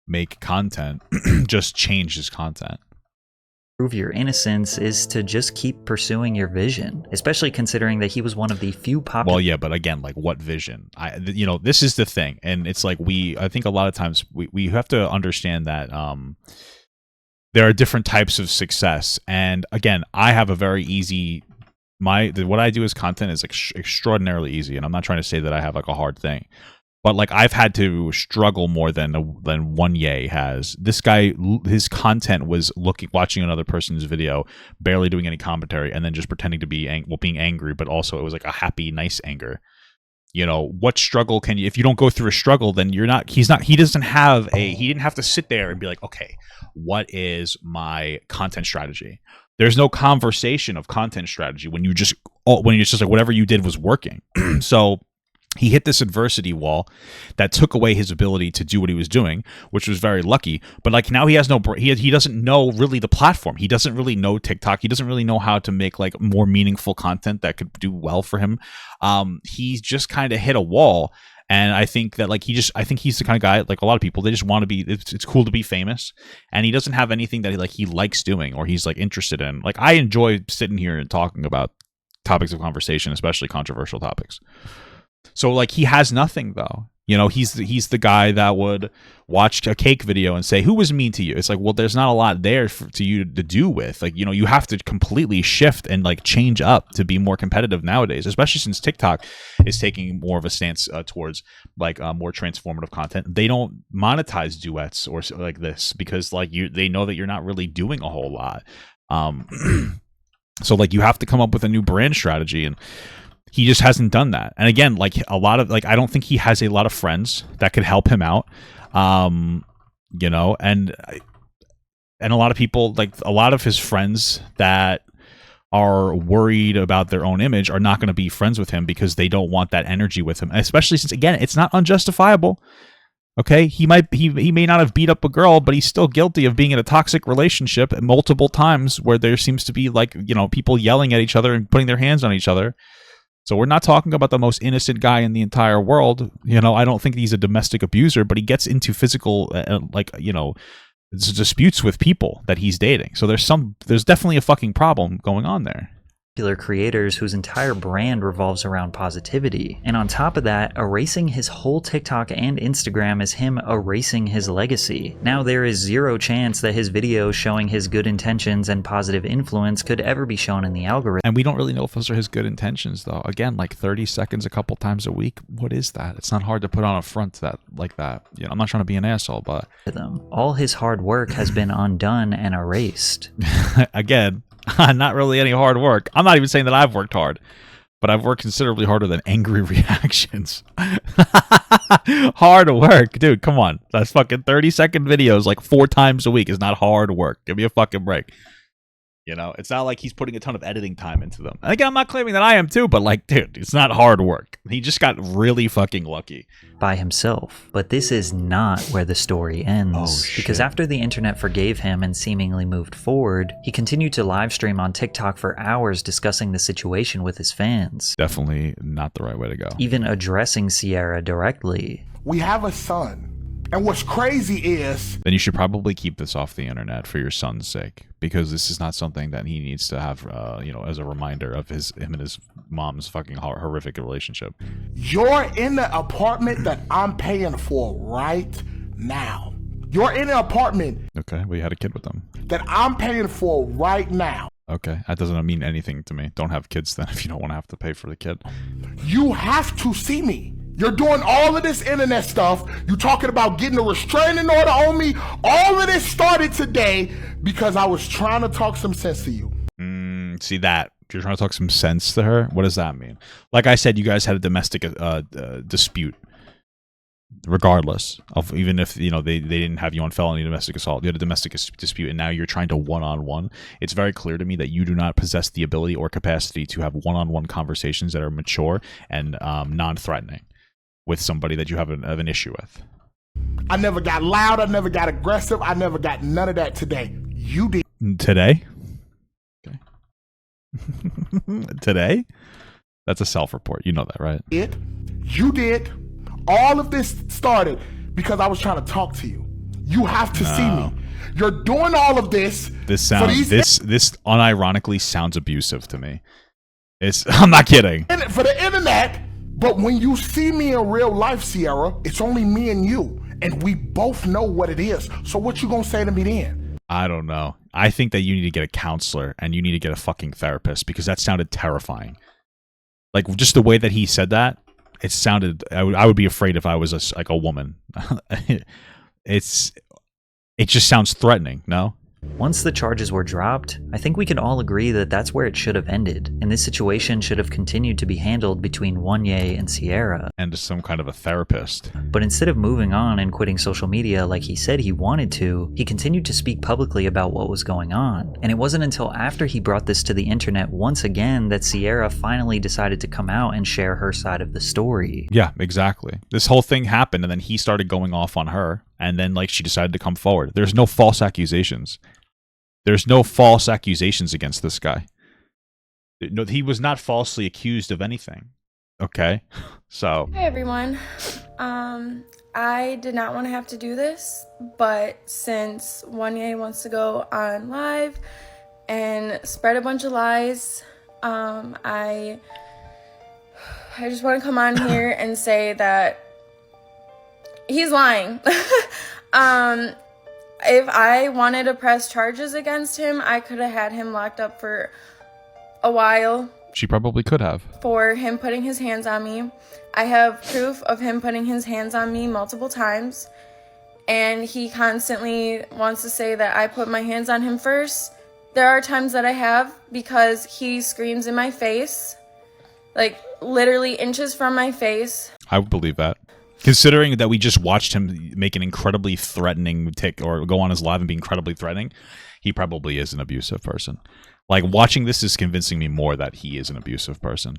make content, just change his content. Prove your innocence is to just keep pursuing your vision, especially considering that he was one of the few popular— Well, yeah, but again, like, what vision? This is the thing, and it's like I think a lot of times we have to understand that there are different types of success, and again, I have a very easy— what I do as content is extraordinarily easy, and I'm not trying to say that I have like a hard thing, but like, I've had to struggle more than Wonye has. This guy, his content was watching another person's video, barely doing any commentary, and then just pretending to be being angry, but also it was like a happy, nice anger. What struggle can you— if you don't go through a struggle, then he didn't have to sit there and be like, okay, what is my content strategy? There's no conversation of content strategy when it's just like whatever you did was working. So he hit this adversity wall that took away his ability to do what he was doing, which was very lucky. But like, now he has he doesn't know really the platform. He doesn't really know TikTok. He doesn't really know how to make like more meaningful content that could do well for him. He's just kind of hit a wall. And I think that like I think he's the kind of guy, like a lot of people, they just want to be— it's cool to be famous, and he doesn't have anything that he likes doing or he's like interested in. Like, I enjoy sitting here and talking about topics of conversation, especially controversial topics. So like, he has nothing though. He's the guy that would watch a cake video and say, who was mean to you? It's like, well, there's not a lot there to you to do with. Like, you have to completely shift and like change up to be more competitive nowadays, especially since TikTok is taking more of a stance towards like more transformative content. They don't monetize duets or like this, because like they know that you're not really doing a whole lot. So like, you have to come up with a new brand strategy, and he just hasn't done that. And again, like, a lot of like, I don't think he has a lot of friends that could help him out. And a lot of people, like a lot of his friends that are worried about their own image are not going to be friends with him, because they don't want that energy with him, especially since, again, it's not unjustifiable. Okay, he may not have beat up a girl, but he's still guilty of being in a toxic relationship multiple times, where there seems to be like, people yelling at each other and putting their hands on each other. So we're not talking about the most innocent guy in the entire world. I don't think he's a domestic abuser, but he gets into physical, disputes with people that he's dating. So there's definitely a fucking problem going on there. creators whose entire brand revolves around positivity. And on top of that, erasing his whole TikTok and Instagram is him erasing his legacy. Now there is zero chance that his videos showing his good intentions and positive influence could ever be shown in the algorithm. And we don't really know if those are his good intentions, though. Again, like 30 seconds a couple times a week. What is that? It's not hard to put on a front that like that. You know, I'm not trying to be an asshole, but all his hard work has been undone and erased. Again, not really any hard work. I'm not even saying that I've worked hard, but I've worked considerably harder than AngryReactions. Hard work, dude. Come on. That's fucking 30-second videos like 4 times a week is not hard work. Give me a fucking break. You know, it's not like he's putting a ton of editing time into them. And again, I'm not claiming that I am too, but like, dude, it's not hard work. He just got really fucking lucky. By himself. But this is not where the story ends. Oh, shit. Because after the internet forgave him and seemingly moved forward, he continued to live stream on TikTok for hours discussing the situation with his fans. Definitely not the right way to go. Even addressing Sierra directly. We have a son. And what's crazy is... Then you should probably keep this off the internet for your son's sake. Because this is not something that he needs to have, you know, as a reminder of him and his mom's fucking horrific relationship. You're in the apartment that I'm paying for right now. You're in an apartment... Okay, well, you had a kid with them. ...that I'm paying for right now. Okay, that doesn't mean anything to me. Don't have kids then if you don't want to have to pay for the kid. You have to see me. You're doing all of this internet stuff. You talking about getting a restraining order on me. All of this started today because I was trying to talk some sense to you. See that? You're trying to talk some sense to her? What does that mean? Like I said, you guys had a domestic dispute. Regardless of even if, you know, they didn't have you on felony domestic assault. You had a domestic dispute and now you're trying to one-on-one. It's very clear to me that you do not possess the ability or capacity to have one-on-one conversations that are mature and non-threatening with somebody that you have an issue with. I never got loud. I never got aggressive. I never got none of that today. You did. Today? Okay. Today? That's a self-report. You know that, right? You did. All of this started because I was trying to talk to you. You have to see me. You're doing all of this. This sounds this unironically sounds abusive to me. I'm not kidding. For the internet. But when you see me in real life, Sierra, it's only me and you. And we both know what it is. So what you gonna say to me then? I don't know. I think that you need to get a counselor and you need to get a fucking therapist because that sounded terrifying. Like, just the way that he said that, it sounded... I would be afraid if I was like a woman. It just sounds threatening, no? Once the charges were dropped, I think we can all agree that that's where it should have ended, and this situation should have continued to be handled between Wanye and Sierra. And some kind of a therapist. But instead of moving on and quitting social media like he said he wanted to, he continued to speak publicly about what was going on. And it wasn't until after he brought this to the internet once again that Sierra finally decided to come out and share her side of the story. Yeah, exactly. This whole thing happened and then he started going off on her. And then, like, she decided to come forward. There's no false accusations. There's no false accusations against this guy. No, he was not falsely accused of anything. Okay? So... Hey, everyone. I did not want to have to do this, but since Wanye wants to go on live and spread a bunch of lies, I just want to come on here and say that he's lying. If I wanted to press charges against him, I could have had him locked up for a while. She probably could have. For him putting his hands on me. I have proof of him putting his hands on me multiple times. And he constantly wants to say that I put my hands on him first. There are times that I have because he screams in my face. Like, literally inches from my face. I would believe that. Considering that we just watched him make an incredibly threatening or go on his live and be incredibly threatening, he probably is an abusive person. Like, watching this is convincing me more that he is an abusive person.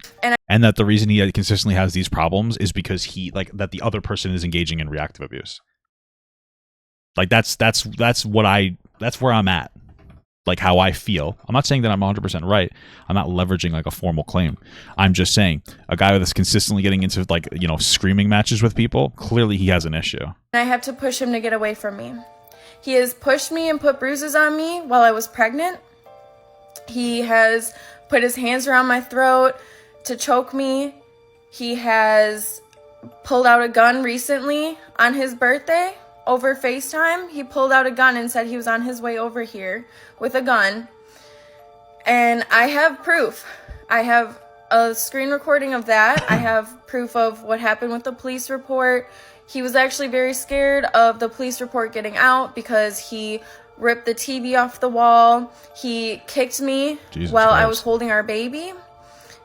And that the reason he consistently has these problems is because that the other person is engaging in reactive abuse. Like, that's where I'm at. Like, how I feel. I'm not saying that I'm 100% right. I'm not leveraging like a formal claim. I'm just saying a guy that's consistently getting into, like, you know, screaming matches with people, clearly he has an issue. I have to push him to get away from me. He has pushed me and put bruises on me while I was pregnant. He has put his hands around my throat to choke me. He has pulled out a gun recently on his birthday over FaceTime. He pulled out a gun and said he was on his way over here with a gun. And I have proof. I have a screen recording of that. I have proof of what happened with the police report. He was actually very scared of the police report getting out because he ripped the TV off the wall. He kicked me while I was holding our baby.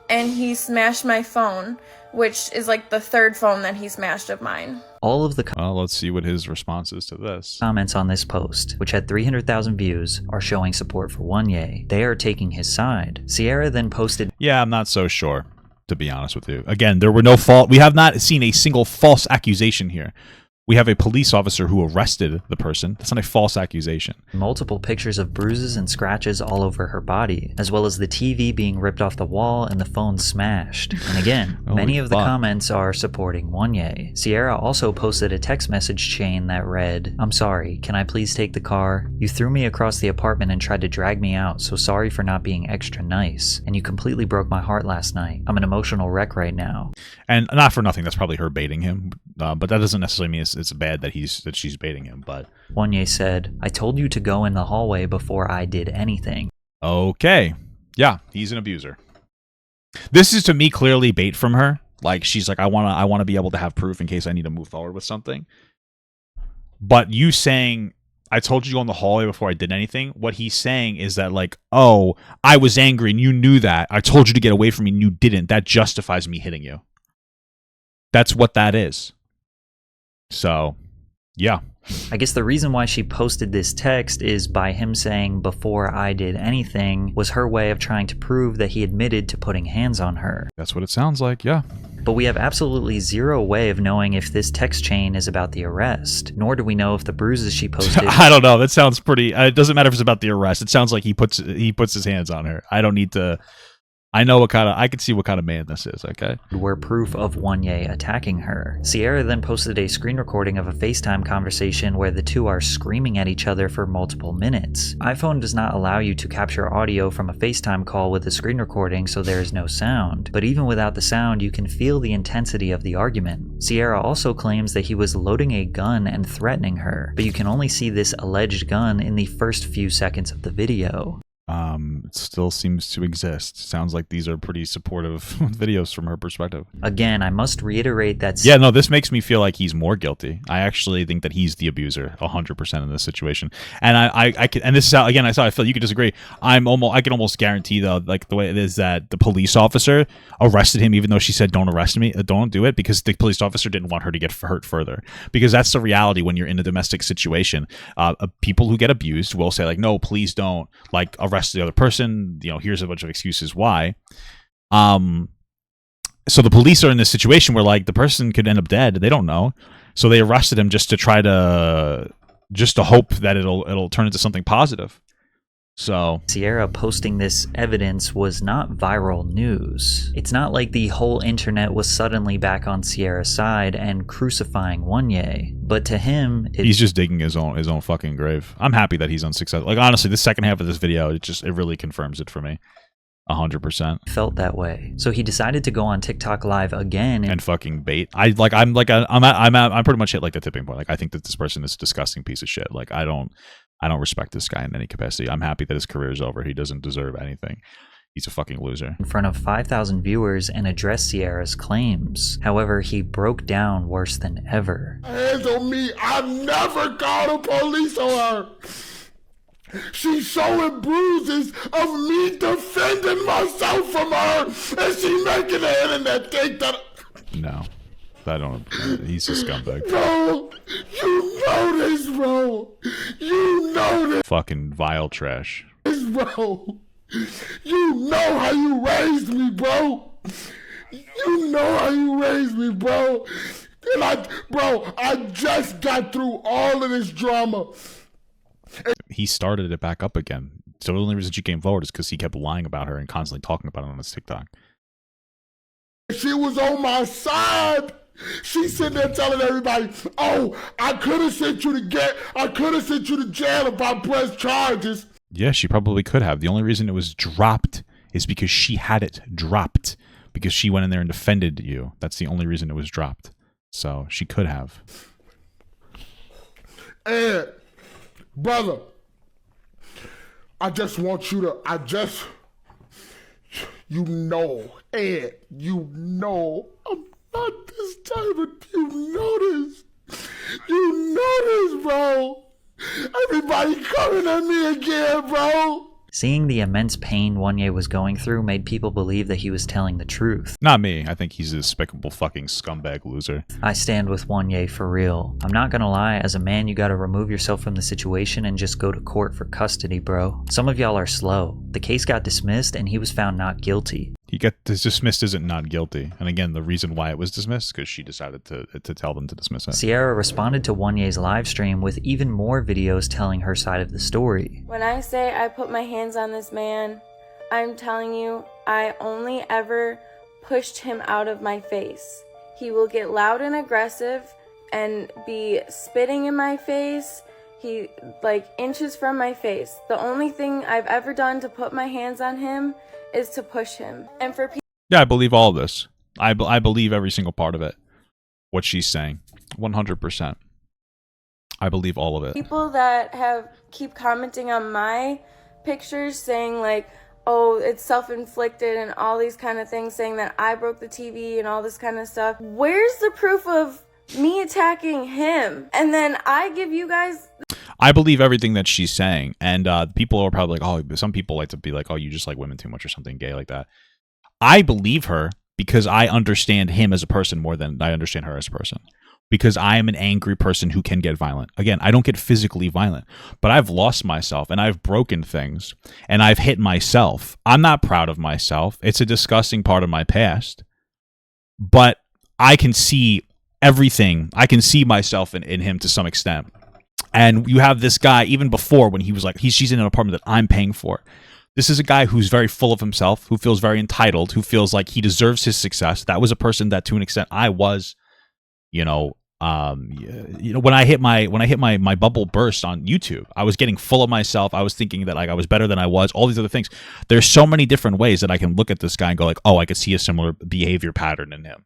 And he smashed my phone, which is like the third phone that he smashed of mine. All of the well, let's see what his response is to this. Comments on this post, which had 300,000 views, are showing support for Wanye. They are taking his side. Sierra then posted, yeah, I'm not so sure, to be honest with you. Again, there were no fault. We have not seen a single false accusation here. We have a police officer who arrested the person. That's not a false accusation. multiple pictures of bruises and scratches all over her body, as well as the TV being ripped off the wall and the phone smashed. And again, many of the comments are supporting Wanye. Sierra also posted a text message chain that read, "I'm sorry, can I please take the car? You threw me across the apartment and tried to drag me out, so sorry for not being extra nice. And you completely broke my heart last night. I'm an emotional wreck right now." And not for nothing, that's probably her baiting him. But that doesn't necessarily mean it's bad that she's baiting him. But Wanye said, "I told you to go in the hallway before I did anything." okay, yeah, he's an abuser. This is to me clearly bait from her. Like she's like, I want to be able to have proof in case I need to move forward with something. But you saying, "I told you to go in the hallway before I did anything," what he's saying is that like, oh, I was angry and you knew that. I told you to get away from me and you didn't. That justifies me hitting you. That's what that is. So, yeah. I guess the reason why she posted this text is by him saying "before I did anything" was her way of trying to prove that he admitted to putting hands on her. That's what it sounds like, yeah. But we have absolutely zero way of knowing if this text chain is about the arrest, nor do we know if the bruises she posted... I don't know, that sounds pretty... it doesn't matter if it's about the arrest. It sounds like he puts his hands on her. I don't need to... I know what kind of... I can see what kind of man this is, okay? Were proof of Wanye attacking her. Sierra then posted a screen recording of a FaceTime conversation where the two are screaming at each other for multiple minutes. iPhone does not allow you to capture audio from a FaceTime call with a screen recording, so there is no sound. But even without the sound, you can feel the intensity of the argument. Sierra also claims that he was loading a gun and threatening her, but you can only see this alleged gun in the first few seconds of the video. It still seems to exist. Sounds like these are pretty supportive videos from her perspective. Again, I must reiterate that... Yeah, no, this makes me feel like he's more guilty. I actually think that he's the abuser 100% in this situation. And I can, and this is how, again, I feel you could disagree. I can almost guarantee though, like the way it is that the police officer arrested him even though she said don't arrest me, don't do it, because the police officer didn't want her to get hurt further. Because that's the reality when you're in a domestic situation. People who get abused will say like, no, please don't like arrest the other person. You know, here's a bunch of excuses why. So the police are in this situation where like the person could end up dead. They don't know, so they arrested him just to hope that it'll turn into something positive. So Sierra posting this evidence was not viral news. It's not like the whole internet was suddenly back on Sierra's side and crucifying Wanye. But to him, he's just digging his own fucking grave. I'm happy that he's unsuccessful. Like honestly, the second half of this video, it really confirms it for me. 100%. Felt that way. So he decided to go on TikTok live again and fucking bait. I'm pretty much hit like the tipping point. Like I think that this person is a disgusting piece of shit. Like I don't respect this guy in any capacity. I'm happy that his career is over. He doesn't deserve anything. He's a fucking loser. In front of 5,000 viewers and addressed Sierra's claims. However, he broke down worse than ever. Hands on me. I never called the police on her. She's showing bruises of me defending myself from her, and she making the internet think that... No. I don't... He's a scumbag. Bro, you know this, bro. You know this. Fucking vile trash. Bro. You know how you raised me, bro. You know how you raised me, bro. And I just got through all of this drama. He started it back up again. So the only reason she came forward is because he kept lying about her and constantly talking about it on his TikTok. She was on my side. She's sitting there telling everybody, "Oh, I could have sent you to jail if I pressed charges." Yeah, she probably could have. The only reason it was dropped is because she had it dropped. Because she went in there and defended you. That's the only reason it was dropped. So she could have. Ed, brother, I just want you to, you know, Ed, you know, I'm not this type of, you know this. You know this, bro. Everybody coming at me again, bro. Seeing the immense pain Wanye was going through made people believe that he was telling the truth. Not me. I think he's a despicable fucking scumbag loser. I stand with Wanye for real. I'm not gonna lie, as a man you gotta remove yourself from the situation and just go to court for custody, bro. Some of y'all are slow. The case got dismissed and he was found not guilty. He got dismissed isn't not guilty. And again, the reason why it was dismissed, because she decided to tell them to dismiss it. Sierra responded to Wanye's live stream with even more videos telling her side of the story. When I say I put my hands on this man, I'm telling you, I only ever pushed him out of my face. He will get loud and aggressive and be spitting in my face. He, like, inches from my face. The only thing I've ever done to put my hands on him is to push him. And for people, yeah, I believe all of this. I believe every single part of it. What she's saying, 100%. I believe all of it. People that keep commenting on my pictures saying like, oh, it's self-inflicted and all these kind of things, saying that I broke the TV and all this kind of stuff. Where's the proof of me attacking him? And then I give you guys. I believe everything that she's saying, and people are probably like, oh, some people like to be like, oh, you just like women too much or something gay like that. I believe her because I understand him as a person more than I understand her as a person. Because I am an angry person who can get violent. Again, I don't get physically violent, but I've lost myself and I've broken things and I've hit myself. I'm not proud of myself. It's a disgusting part of my past, but I can see everything. I can see myself in him to some extent. And you have this guy, even before when he was like, she's in an apartment that I'm paying for. This is a guy who's very full of himself, who feels very entitled, who feels like he deserves his success. That was a person that, to an extent, I was, when I hit my bubble burst on YouTube, I was getting full of myself. I was thinking that like I was better than I was. All these other things. There's so many different ways that I can look at this guy and go like, oh, I could see a similar behavior pattern in him.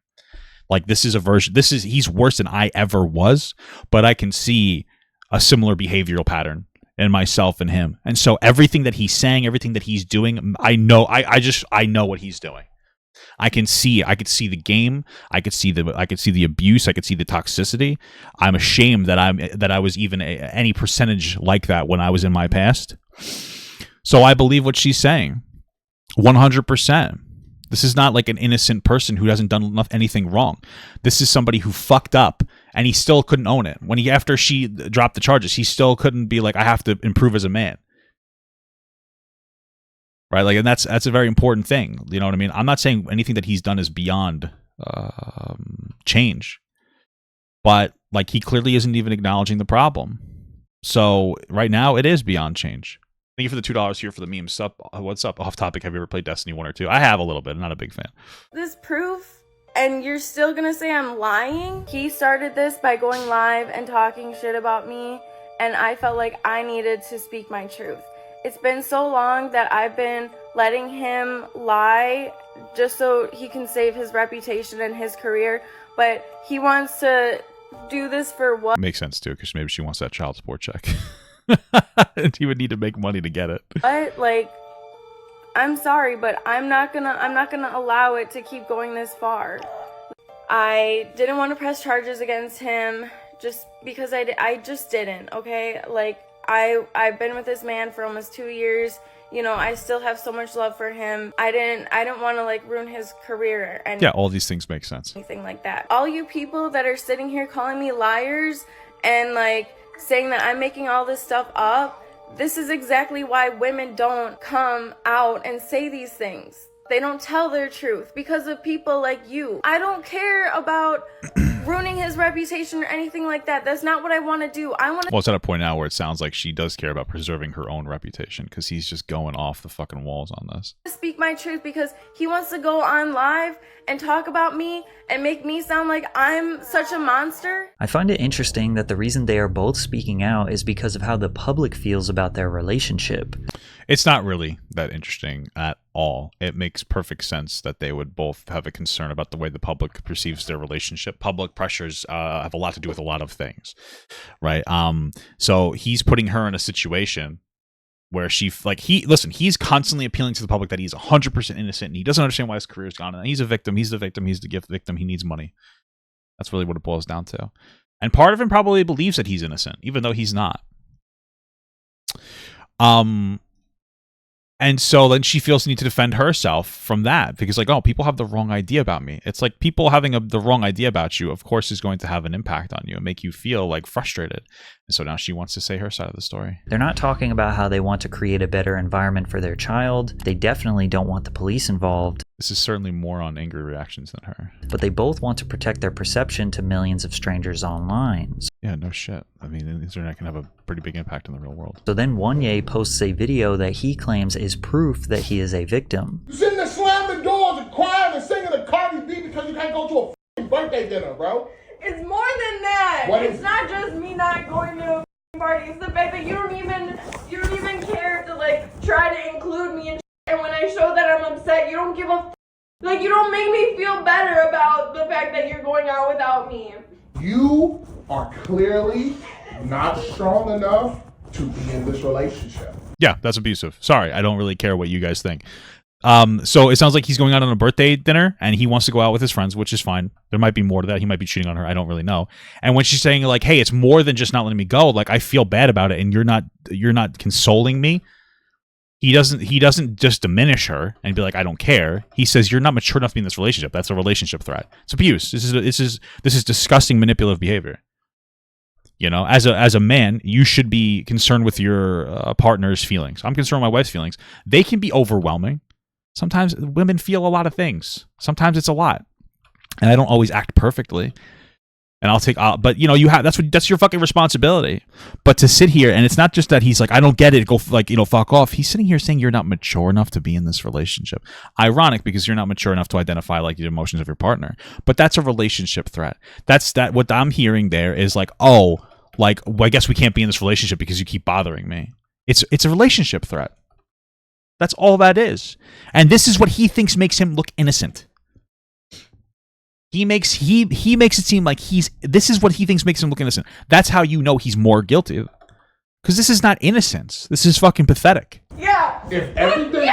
Like this is a version. He's worse than I ever was, but I can see a similar behavioral pattern in myself and him. And so everything that he's saying, everything that he's doing, I know what he's doing. I could see the game. I could see the abuse. I could see the toxicity. I'm ashamed that I was even any percentage like that when I was in my past. So I believe what she's saying, 100%. This is not like an innocent person who hasn't done anything wrong. This is somebody who fucked up and he still couldn't own it. After she dropped the charges, he still couldn't be like, I have to improve as a man. Right, like, and that's a very important thing. You know what I mean? I'm not saying anything that he's done is beyond change, but like he clearly isn't even acknowledging the problem. So right now, it is beyond change. Thank you for the $2 here for the memes. What's up? Off topic. Have you ever played Destiny 1 or 2? I have a little bit. I'm not a big fan. This proof, and you're still gonna say I'm lying? He started this by going live and talking shit about me, and I felt like I needed to speak my truth. It's been so long that I've been letting him lie just so he can save his reputation and his career. But he wants to do this for what? Makes sense too, because maybe she wants that child support check. And he would need to make money to get it. But like, I'm sorry, but I'm not gonna allow it to keep going this far. I didn't want to press charges against him just because I just didn't, okay? Like, I've been with this man for almost 2 years. You know, I still have so much love for him. I didn't want to like ruin his career and yeah, all these things make sense. Anything like that. All you people that are sitting here calling me liars and like saying that I'm making all this stuff up, this is exactly why women don't come out and say these things. They don't tell their truth because of people like you. I don't care about ruining his reputation or anything like that. That's not what I want to do. Well, it's at a point now where it sounds like she does care about preserving her own reputation because he's just going off the fucking walls on this. Speak my truth because he wants to go on live and talk about me and make me sound like I'm such a monster. I find it interesting that the reason they are both speaking out is because of how the public feels about their relationship. It's not really that interesting at all. It makes perfect sense that they would both have a concern about the way the public perceives their relationship. Public pressures have a lot to do with a lot of things, right? So he's putting her in a situation where he's constantly appealing to the public that he's 100% innocent, and he doesn't understand why his career's gone. And he's a victim. He's the victim. He's the gift victim. He needs money. That's really what it boils down to. And part of him probably believes that he's innocent, even though he's not. And so then she feels the need to defend herself from that because, like, oh, people have the wrong idea about me. It's like people having the wrong idea about you, of course, is going to have an impact on you and make you feel like frustrated. And so now she wants to say her side of the story. They're not talking about how they want to create a better environment for their child. They definitely don't want the police involved. This is certainly more on Angry Reactions than her. But they both want to protect their perception to millions of strangers online. Yeah, no shit. I mean, the internet can have a pretty big impact in the real world. So then Wanye posts a video that he claims is proof that he is a victim. You sitting there slamming doors and crying and singing a Cardi B because you can't go to a f***ing birthday dinner, bro. It's more than that. What It's is- not just me not going to a party. It's the fact that you don't even care to like try to include me in. And when I show that I'm upset, you don't give a like. You don't make me feel better about the fact that you're going out without me. You are clearly not strong enough to be in this relationship. Yeah, that's abusive. Sorry, I don't really care what you guys think. So it sounds like he's going out on a birthday dinner and he wants to go out with his friends, which is fine. There might be more to that. He might be cheating on her. I don't really know. And when she's saying like, hey, it's more than just not letting me go. Like, I feel bad about it and you're not consoling me. He doesn't just diminish her and be like, I don't care. He says, you're not mature enough to be in this relationship. That's a relationship threat. It's abuse. This is disgusting manipulative behavior. You know, as a man, you should be concerned with your partner's feelings. I'm concerned with my wife's feelings. They can be overwhelming. Sometimes women feel a lot of things. Sometimes it's a lot, and I don't always act perfectly. And but you know, that's your fucking responsibility. But to sit here and it's not just that he's like, I don't get it. Go fuck off. He's sitting here saying you're not mature enough to be in this relationship. Ironic because you're not mature enough to identify like the emotions of your partner. But that's a relationship threat. What I'm hearing there is like, oh, like, well, I guess we can't be in this relationship because you keep bothering me. It's a relationship threat. That's all that is. And this is what he thinks makes him look innocent. He makes it seem like this is what he thinks makes him look innocent. That's how you know he's more guilty. Because this is not innocence. This is fucking pathetic. Yeah. If everything,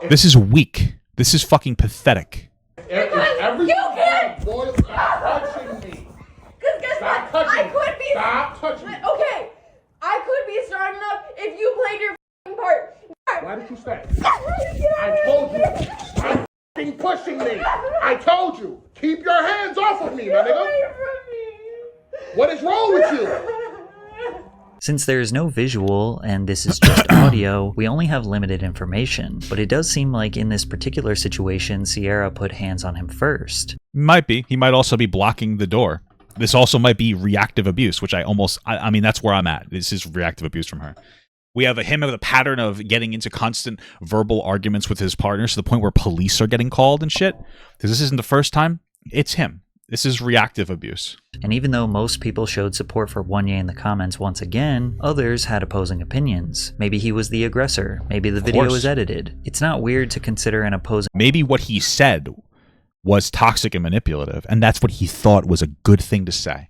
This is weak. This is fucking pathetic. if everything you can't- boys, stop touching me. Because guess Stop what? touching I me. could be. Stop touching me. Okay. I could be strong enough if you played your f***ing part. Why did you stay? I told you, stop f***ing pushing me. I told you, keep your hands off of me, my nigga. What is wrong with you? Since there is no visual and this is just audio, we only have limited information, but it does seem like in this particular situation, Sierra put hands on him first. Might be. He might also be blocking the door. This also might be reactive abuse, which I mean, that's where I'm at. This is reactive abuse from her. We have him with a pattern of getting into constant verbal arguments with his partners to the point where police are getting called and shit. Because this isn't the first time. It's him. This is reactive abuse. And even though most people showed support for Wanye in the comments once again, others had opposing opinions. Maybe he was the aggressor. Maybe the video was edited. It's not weird to consider an opposing. Maybe what he said was toxic and manipulative, and that's what he thought was a good thing to say.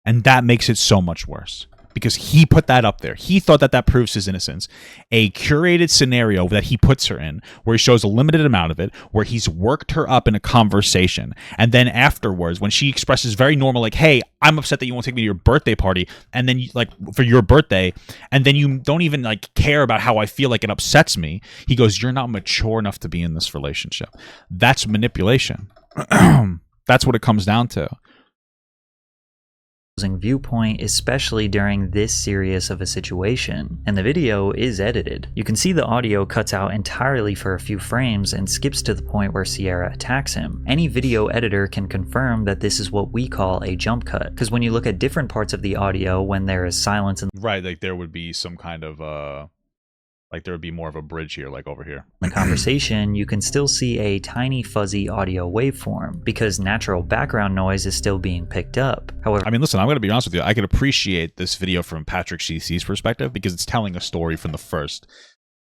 And that makes it so much worse. Because he put that up there. He thought that proves his innocence. A curated scenario that he puts her in, where he shows a limited amount of it, where he's worked her up in a conversation. And then afterwards, when she expresses very normal, like, hey, I'm upset that you won't take me to your birthday party, and then, for your birthday, and then you don't even, care about how I feel like it upsets me. He goes, you're not mature enough to be in this relationship. That's manipulation. That's what it comes down to. Viewpoint, especially during this serious of a situation, and the video is edited. You can see the audio cuts out entirely for a few frames and skips to the point where Sierra attacks him. Any video editor can confirm that this is what we call a jump cut, because when you look at different parts of the audio when there is silence and right, like there would be some kind of there would be more of a bridge here, like over here. the conversation, you can still see a tiny fuzzy audio waveform because natural background noise is still being picked up. However, I mean, listen, I'm going to be honest with you. I can appreciate this video from Patrick CC's perspective because it's telling a story from the first.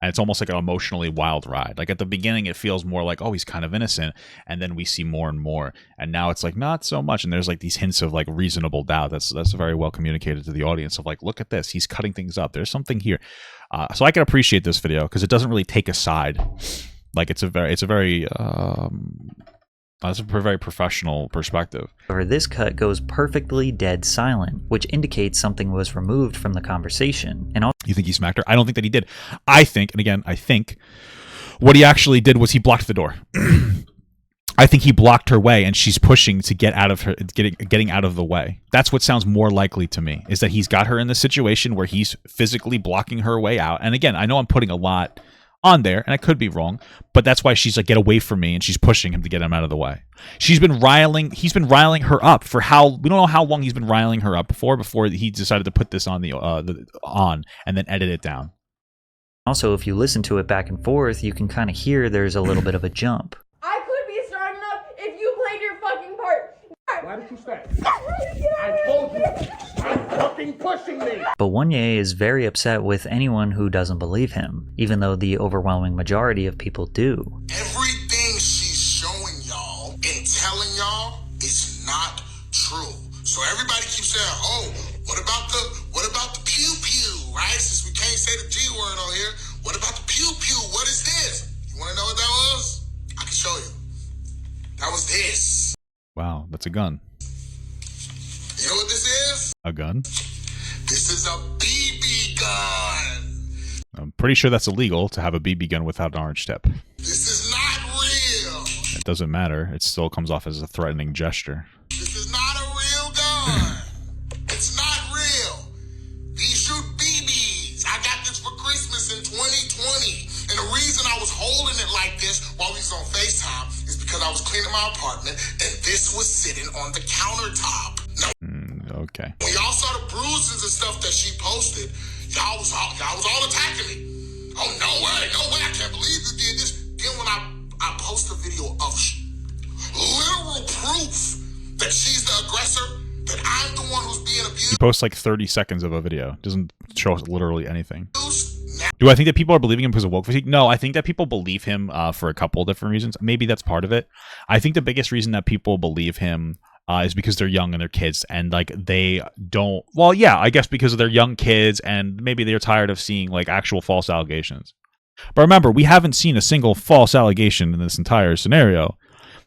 And it's almost like an emotionally wild ride. Like at the beginning, it feels more like, oh, he's kind of innocent. And then we see more and more. And now it's like, not so much. And there's like these hints of like reasonable doubt. That's very well communicated to the audience of like, look at this. He's cutting things up. There's something here. So I can appreciate this video because it doesn't really take a side. Like it's a very that's a very professional perspective. However, this cut goes perfectly dead silent, which indicates something was removed from the conversation. And you think he smacked her? I don't think that he did. I think what he actually did was he blocked the door. I think he blocked her way, and she's pushing to get out of her, getting out of the way. That's what sounds more likely to me, is that he's got her in the situation where he's physically blocking her way out. And again, I know I'm putting a lot on there, and I could be wrong, but that's why she's like, get away from me, and she's pushing him to get him out of the way. He's been riling her up for we don't know how long he's been riling her up before he decided to put this on and then edit it down. Also, if you listen to it back and forth, you can kind of hear there's a little bit of a jump. I could be strong enough if you played your fucking part. Why did you stay? I told you. Stop fucking pushing me. But Wanye is very upset with anyone who doesn't believe him, even though the overwhelming majority of people do. Everything she's showing y'all and telling y'all is not true. So everybody keeps saying, oh, what about the pew pew, right? Since we can't say the G word on here, what about the pew pew? What is this? You want to know what that was? I can show you. That was this. Wow, that's a gun. You know what this is? A gun? This is a BB gun. I'm pretty sure that's illegal to have a BB gun without an orange tip. This is not real. It doesn't matter. It still comes off as a threatening gesture. This is not a real gun. It's not real. These shoot BBs. I got this for Christmas in 2020. And the reason I was holding it like this while we was on FaceTime is because I was cleaning my apartment and this was sitting on the countertop. Now, okay. when y'all saw the bruises and stuff that she posted, y'all was all attacking me. Oh, no way, I can't believe you did this. Then when I post a video of literal proof that she's the aggressor, that I'm the one who's being abused. He posts like 30 seconds of a video. Doesn't show us literally anything. Do I think that people are believing him because of woke fatigue? No, I think that people believe him for a couple of different reasons. Maybe that's part of it. I think the biggest reason that people believe him is because they're young and they're kids, and like they don't. Well, yeah, I guess because of their young kids, and maybe they're tired of seeing like actual false allegations. But remember, we haven't seen a single false allegation in this entire scenario.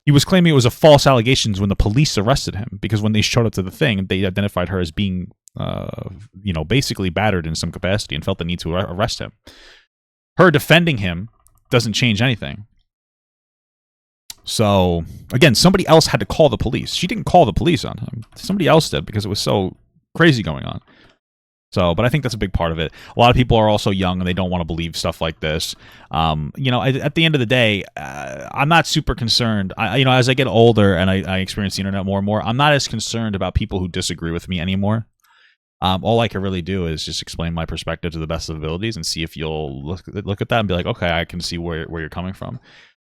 He was claiming it was a false allegations when the police arrested him, because when they showed up to the thing, they identified her as being, basically battered in some capacity and felt the need to arrest him. Her defending him doesn't change anything. So, again, somebody else had to call the police. She didn't call the police on him. Somebody else did because it was so crazy going on. So, but I think that's a big part of it. A lot of people are also young and they don't want to believe stuff like this. At the end of the day, I'm not super concerned. As I get older and I experience the internet more and more, I'm not as concerned about people who disagree with me anymore. All I can really do is just explain my perspective to the best of abilities and see if you'll look at that and be like, okay, I can see where you're coming from.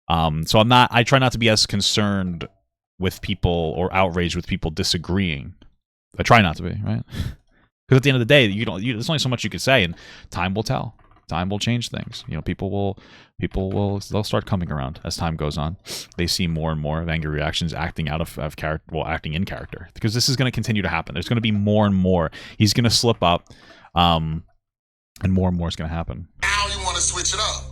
So I try not to be as concerned with people or outraged with people disagreeing. I try not to be, right? Because at the end of the day, there's only so much you can say, and time will tell. Time will change things. They'll start coming around as time goes on. They see more and more of AngryReactions acting out of character, acting in character, because this is going to continue to happen. There's going to be more and more. He's going to slip up, and more is going to happen. Now you want to switch it up.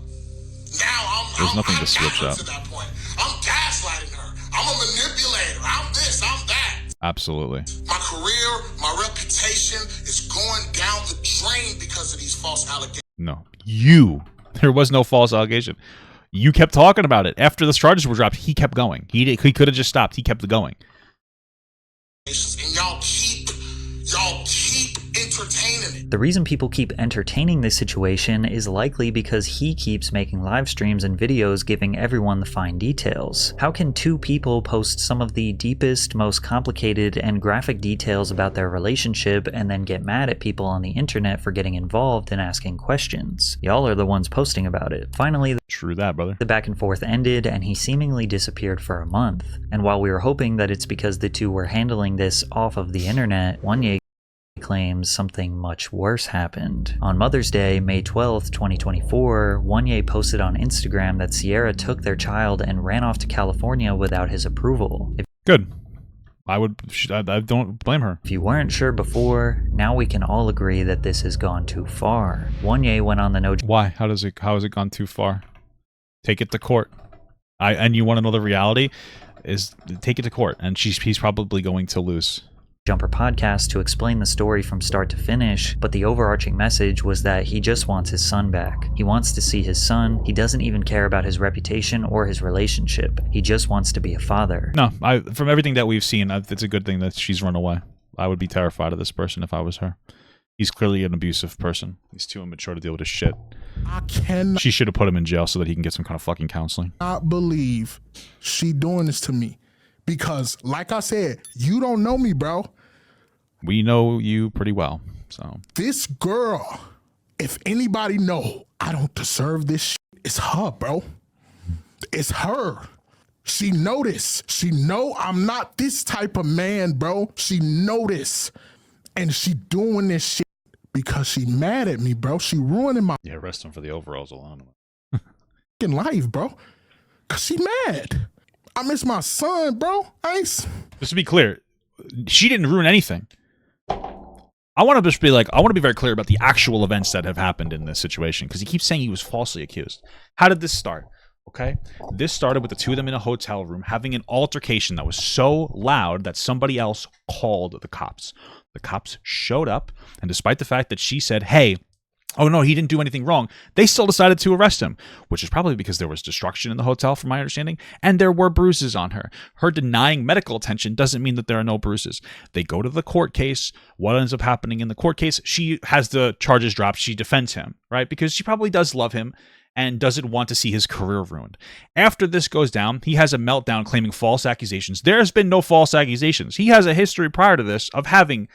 Now There's nothing to switch up. To that point. I'm gaslighting her. I'm a manipulator. I'm this. I'm that. Absolutely. My career, my reputation is going down the drain because of these false allegations. No, there was no false allegation. You kept talking about it. After the charges were dropped, he kept going. He could have just stopped. He kept going. And y'all keep entertaining it. The reason people keep entertaining this situation is likely because he keeps making live streams and videos giving everyone the fine details. How can two people post some of the deepest, most complicated, and graphic details about their relationship and then get mad at people on the internet for getting involved and asking questions? Y'all are the ones posting about it. Finally, true that, brother. The back and forth ended and he seemingly disappeared for a month. And while we were hoping that it's because the two were handling this off of the internet, Wanye claims something much worse happened. On Mother's Day, May 12th, 2024, Wanye posted on Instagram that Sierra took their child and ran off to California without his approval. Good. I don't blame her. If you weren't sure before, now we can all agree that this has gone too far. Wanye went on the no... Why? How has it gone too far? Take it to court. And you want to know the reality? Is take it to court, and he's probably going to lose. Jumper podcast to explain the story from start to finish, but the overarching message was that he just wants his son back. He wants to see his son. He doesn't even care about his reputation or his relationship. He just wants to be a father. No, from everything that we've seen, it's a good thing that she's run away. I would be terrified of this person if I was her. He's clearly an abusive person. He's too immature to deal with his shit. She should have put him in jail so that he can get some kind of fucking counseling. I believe she doing this to me. Because, like I said, you don't know me, bro. We know you pretty well, so. This girl, if anybody know I don't deserve this shit, it's her, bro. It's her. She know this. She know I'm not this type of man, bro. She know this. And she doing this shit because she mad at me, bro. She ruining my... Yeah, arrest him for the overalls alone. life, bro. Because she mad. I miss my son, bro. Just to be clear, she didn't ruin anything. I want to just be like, I want to be very clear about the actual events that have happened in this situation, because he keeps saying he was falsely accused. How did this start? Okay, this started with the two of them in a hotel room having an altercation that was so loud that somebody else called the cops. The cops showed up, and despite the fact that she said, hey, oh no, he didn't do anything wrong, they still decided to arrest him, which is probably because there was destruction in the hotel, from my understanding, and there were bruises on her. Her denying medical attention doesn't mean that there are no bruises. They go to the court case. What ends up happening in the court case? She has the charges dropped. She defends him, right? Because she probably does love him and doesn't want to see his career ruined. After this goes down, he has a meltdown claiming false accusations. There's been no false accusations. He has a history prior to this of having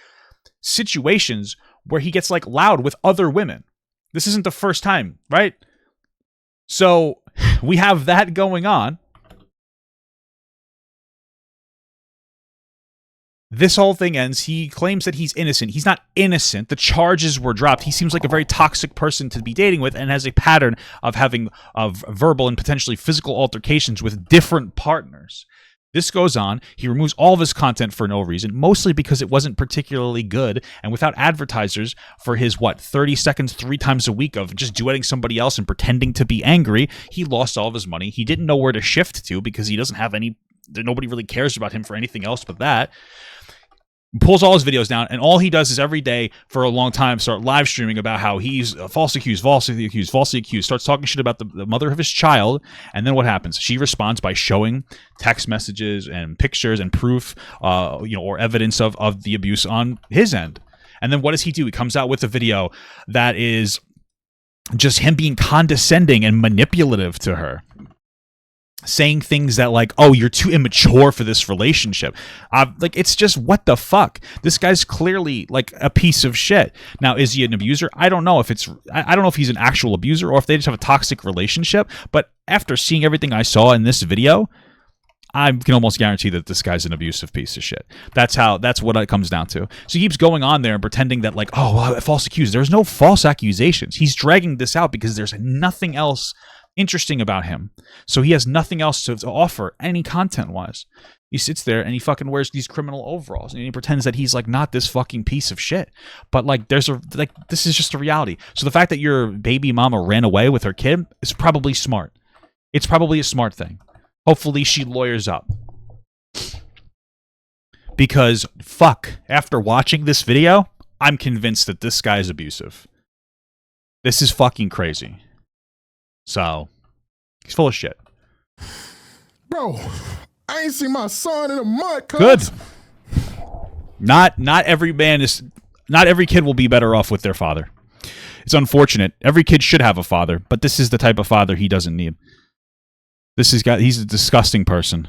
situations where he gets like loud with other women. This isn't the first time, right? So we have that going on. This whole thing ends. He claims that he's innocent. He's not innocent. The charges were dropped. He seems like a very toxic person to be dating with and has a pattern of having verbal and potentially physical altercations with different partners. This goes on. He removes all of his content for no reason, mostly because it wasn't particularly good, and without advertisers for his, 30 seconds 3 times a week of just duetting somebody else and pretending to be angry, he lost all of his money. He didn't know where to shift to because he doesn't have nobody really cares about him for anything else but that. Pulls all his videos down, and all he does is every day for a long time start live streaming about how he's falsely accused, starts talking shit about the mother of his child, and then what happens? She responds by showing text messages and pictures and proof, or evidence of the abuse on his end. And then what does he do? He comes out with a video that is just him being condescending and manipulative to her. Saying things that like, oh, you're too immature for this relationship. It's just, what the fuck? This guy's clearly like a piece of shit. Now, is he an abuser? I don't know if I don't know if he's an actual abuser or if they just have a toxic relationship. But after seeing everything I saw in this video, I can almost guarantee that this guy's an abusive piece of shit. That's what it comes down to. So he keeps going on there and pretending that like, oh, well, false accused. There's no false accusations. He's dragging this out because there's nothing else interesting about him. So he has nothing else to offer any content-wise. He sits there and he fucking wears these criminal overalls and he pretends that he's like not this fucking piece of shit. But like this is just a reality. So the fact that your baby mama ran away with her kid is probably smart. It's probably a smart thing. Hopefully she lawyers up. Because fuck, after watching this video, I'm convinced that this guy is abusive. This is fucking crazy. So, he's full of shit. Bro, I ain't seen my son in a month, cuz. Good. Not every kid will be better off with their father. It's unfortunate. Every kid should have a father, but this is the type of father he doesn't need. He's a disgusting person.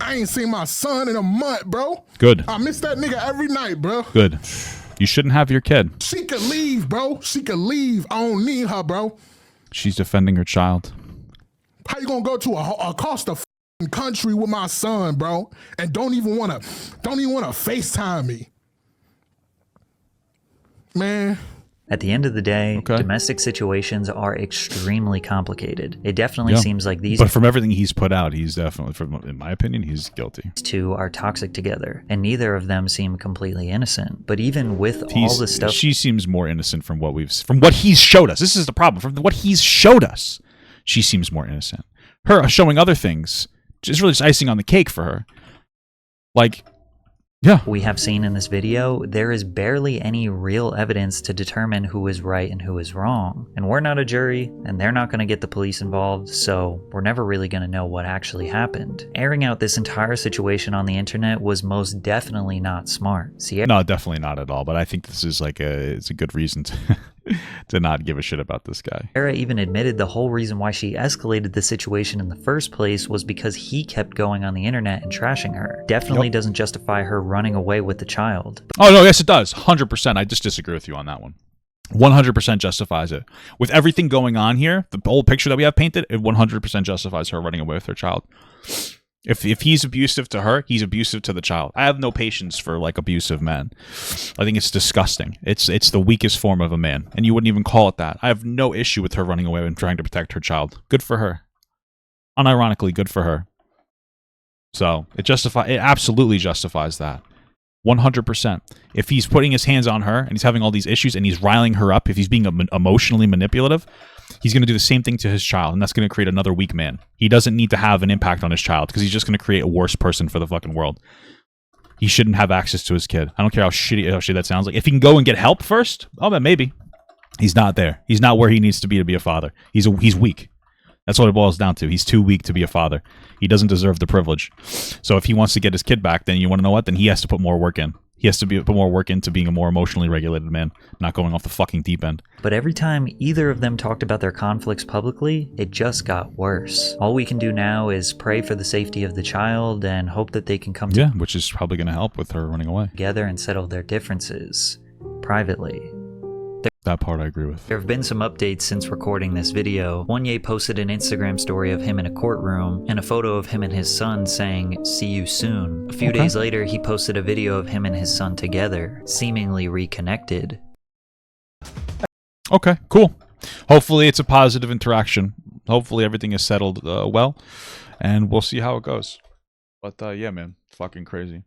I ain't seen my son in a month, bro. Good. I miss that nigga every night, bro. Good. You shouldn't have your kid. She could leave, bro. She could leave. I don't need her, bro. She's defending her child. How you gonna go to across the country with my son, bro, and don't even wanna FaceTime me? Man. At the end of the day, Okay. domestic situations are extremely complicated. It definitely seems like these But from everything he's put out, he's definitely, in my opinion, he's guilty. two are toxic together, and neither of them seem completely innocent. But even with all the stuff, She seems more innocent from what he's showed us. This is the problem. From what he's showed us, she seems more innocent. Her showing other things is really just icing on the cake for her. Like, yeah. we have seen in this video, there is barely any real evidence to determine who is right and who is wrong. And we're not a jury, and they're not going to get the police involved, so we're never really going to know what actually happened. Airing out this entire situation on the internet was most definitely not smart. No, definitely not at all. But I think this is like it's a good reason to to not give a shit about this guy. Sarah even admitted the whole reason why she escalated the situation in the first place was because he kept going on the internet and trashing her. Definitely doesn't justify her running away with the child. Oh, no, yes, it does. 100%. I just disagree with you on that one. 100% justifies it. With everything going on here, the whole picture that we have painted, it 100% justifies her running away with her child. If he's abusive to her, he's abusive to the child. I have no patience for like abusive men. I think it's disgusting. It's the weakest form of a man, and you wouldn't even call it that. I have no issue with her running away and trying to protect her child. Good for her. Unironically, good for her. So it absolutely justifies that. 100%. If he's putting his hands on her and he's having all these issues and he's riling her up, if he's being emotionally manipulative, he's going to do the same thing to his child, and that's going to create another weak man. He doesn't need to have an impact on his child because he's just going to create a worse person for the fucking world. He shouldn't have access to his kid. I don't care how shitty that sounds like. If he can go and get help first, oh, then maybe. He's not there. He's not where he needs to be a father. He's weak. That's what it boils down to. He's too weak to be a father. He doesn't deserve the privilege. So if he wants to get his kid back, then you want to know what? Then he has to put more work in. He has to put more work into being a more emotionally regulated man, not going off the fucking deep end. But every time either of them talked about their conflicts publicly, it just got worse. All we can do now is pray for the safety of the child and hope that they can come which is probably going to help with her running away. Together and settle their differences privately. That part I agree with. There have been some updates since recording this video. Wanye posted an Instagram story of him in a courtroom and a photo of him and his son saying, "See you soon." A few days later, he posted a video of him and his son together, seemingly reconnected. Okay, cool. Hopefully it's a positive interaction. Hopefully everything is settled well, and we'll see how it goes. But yeah, man, fucking crazy.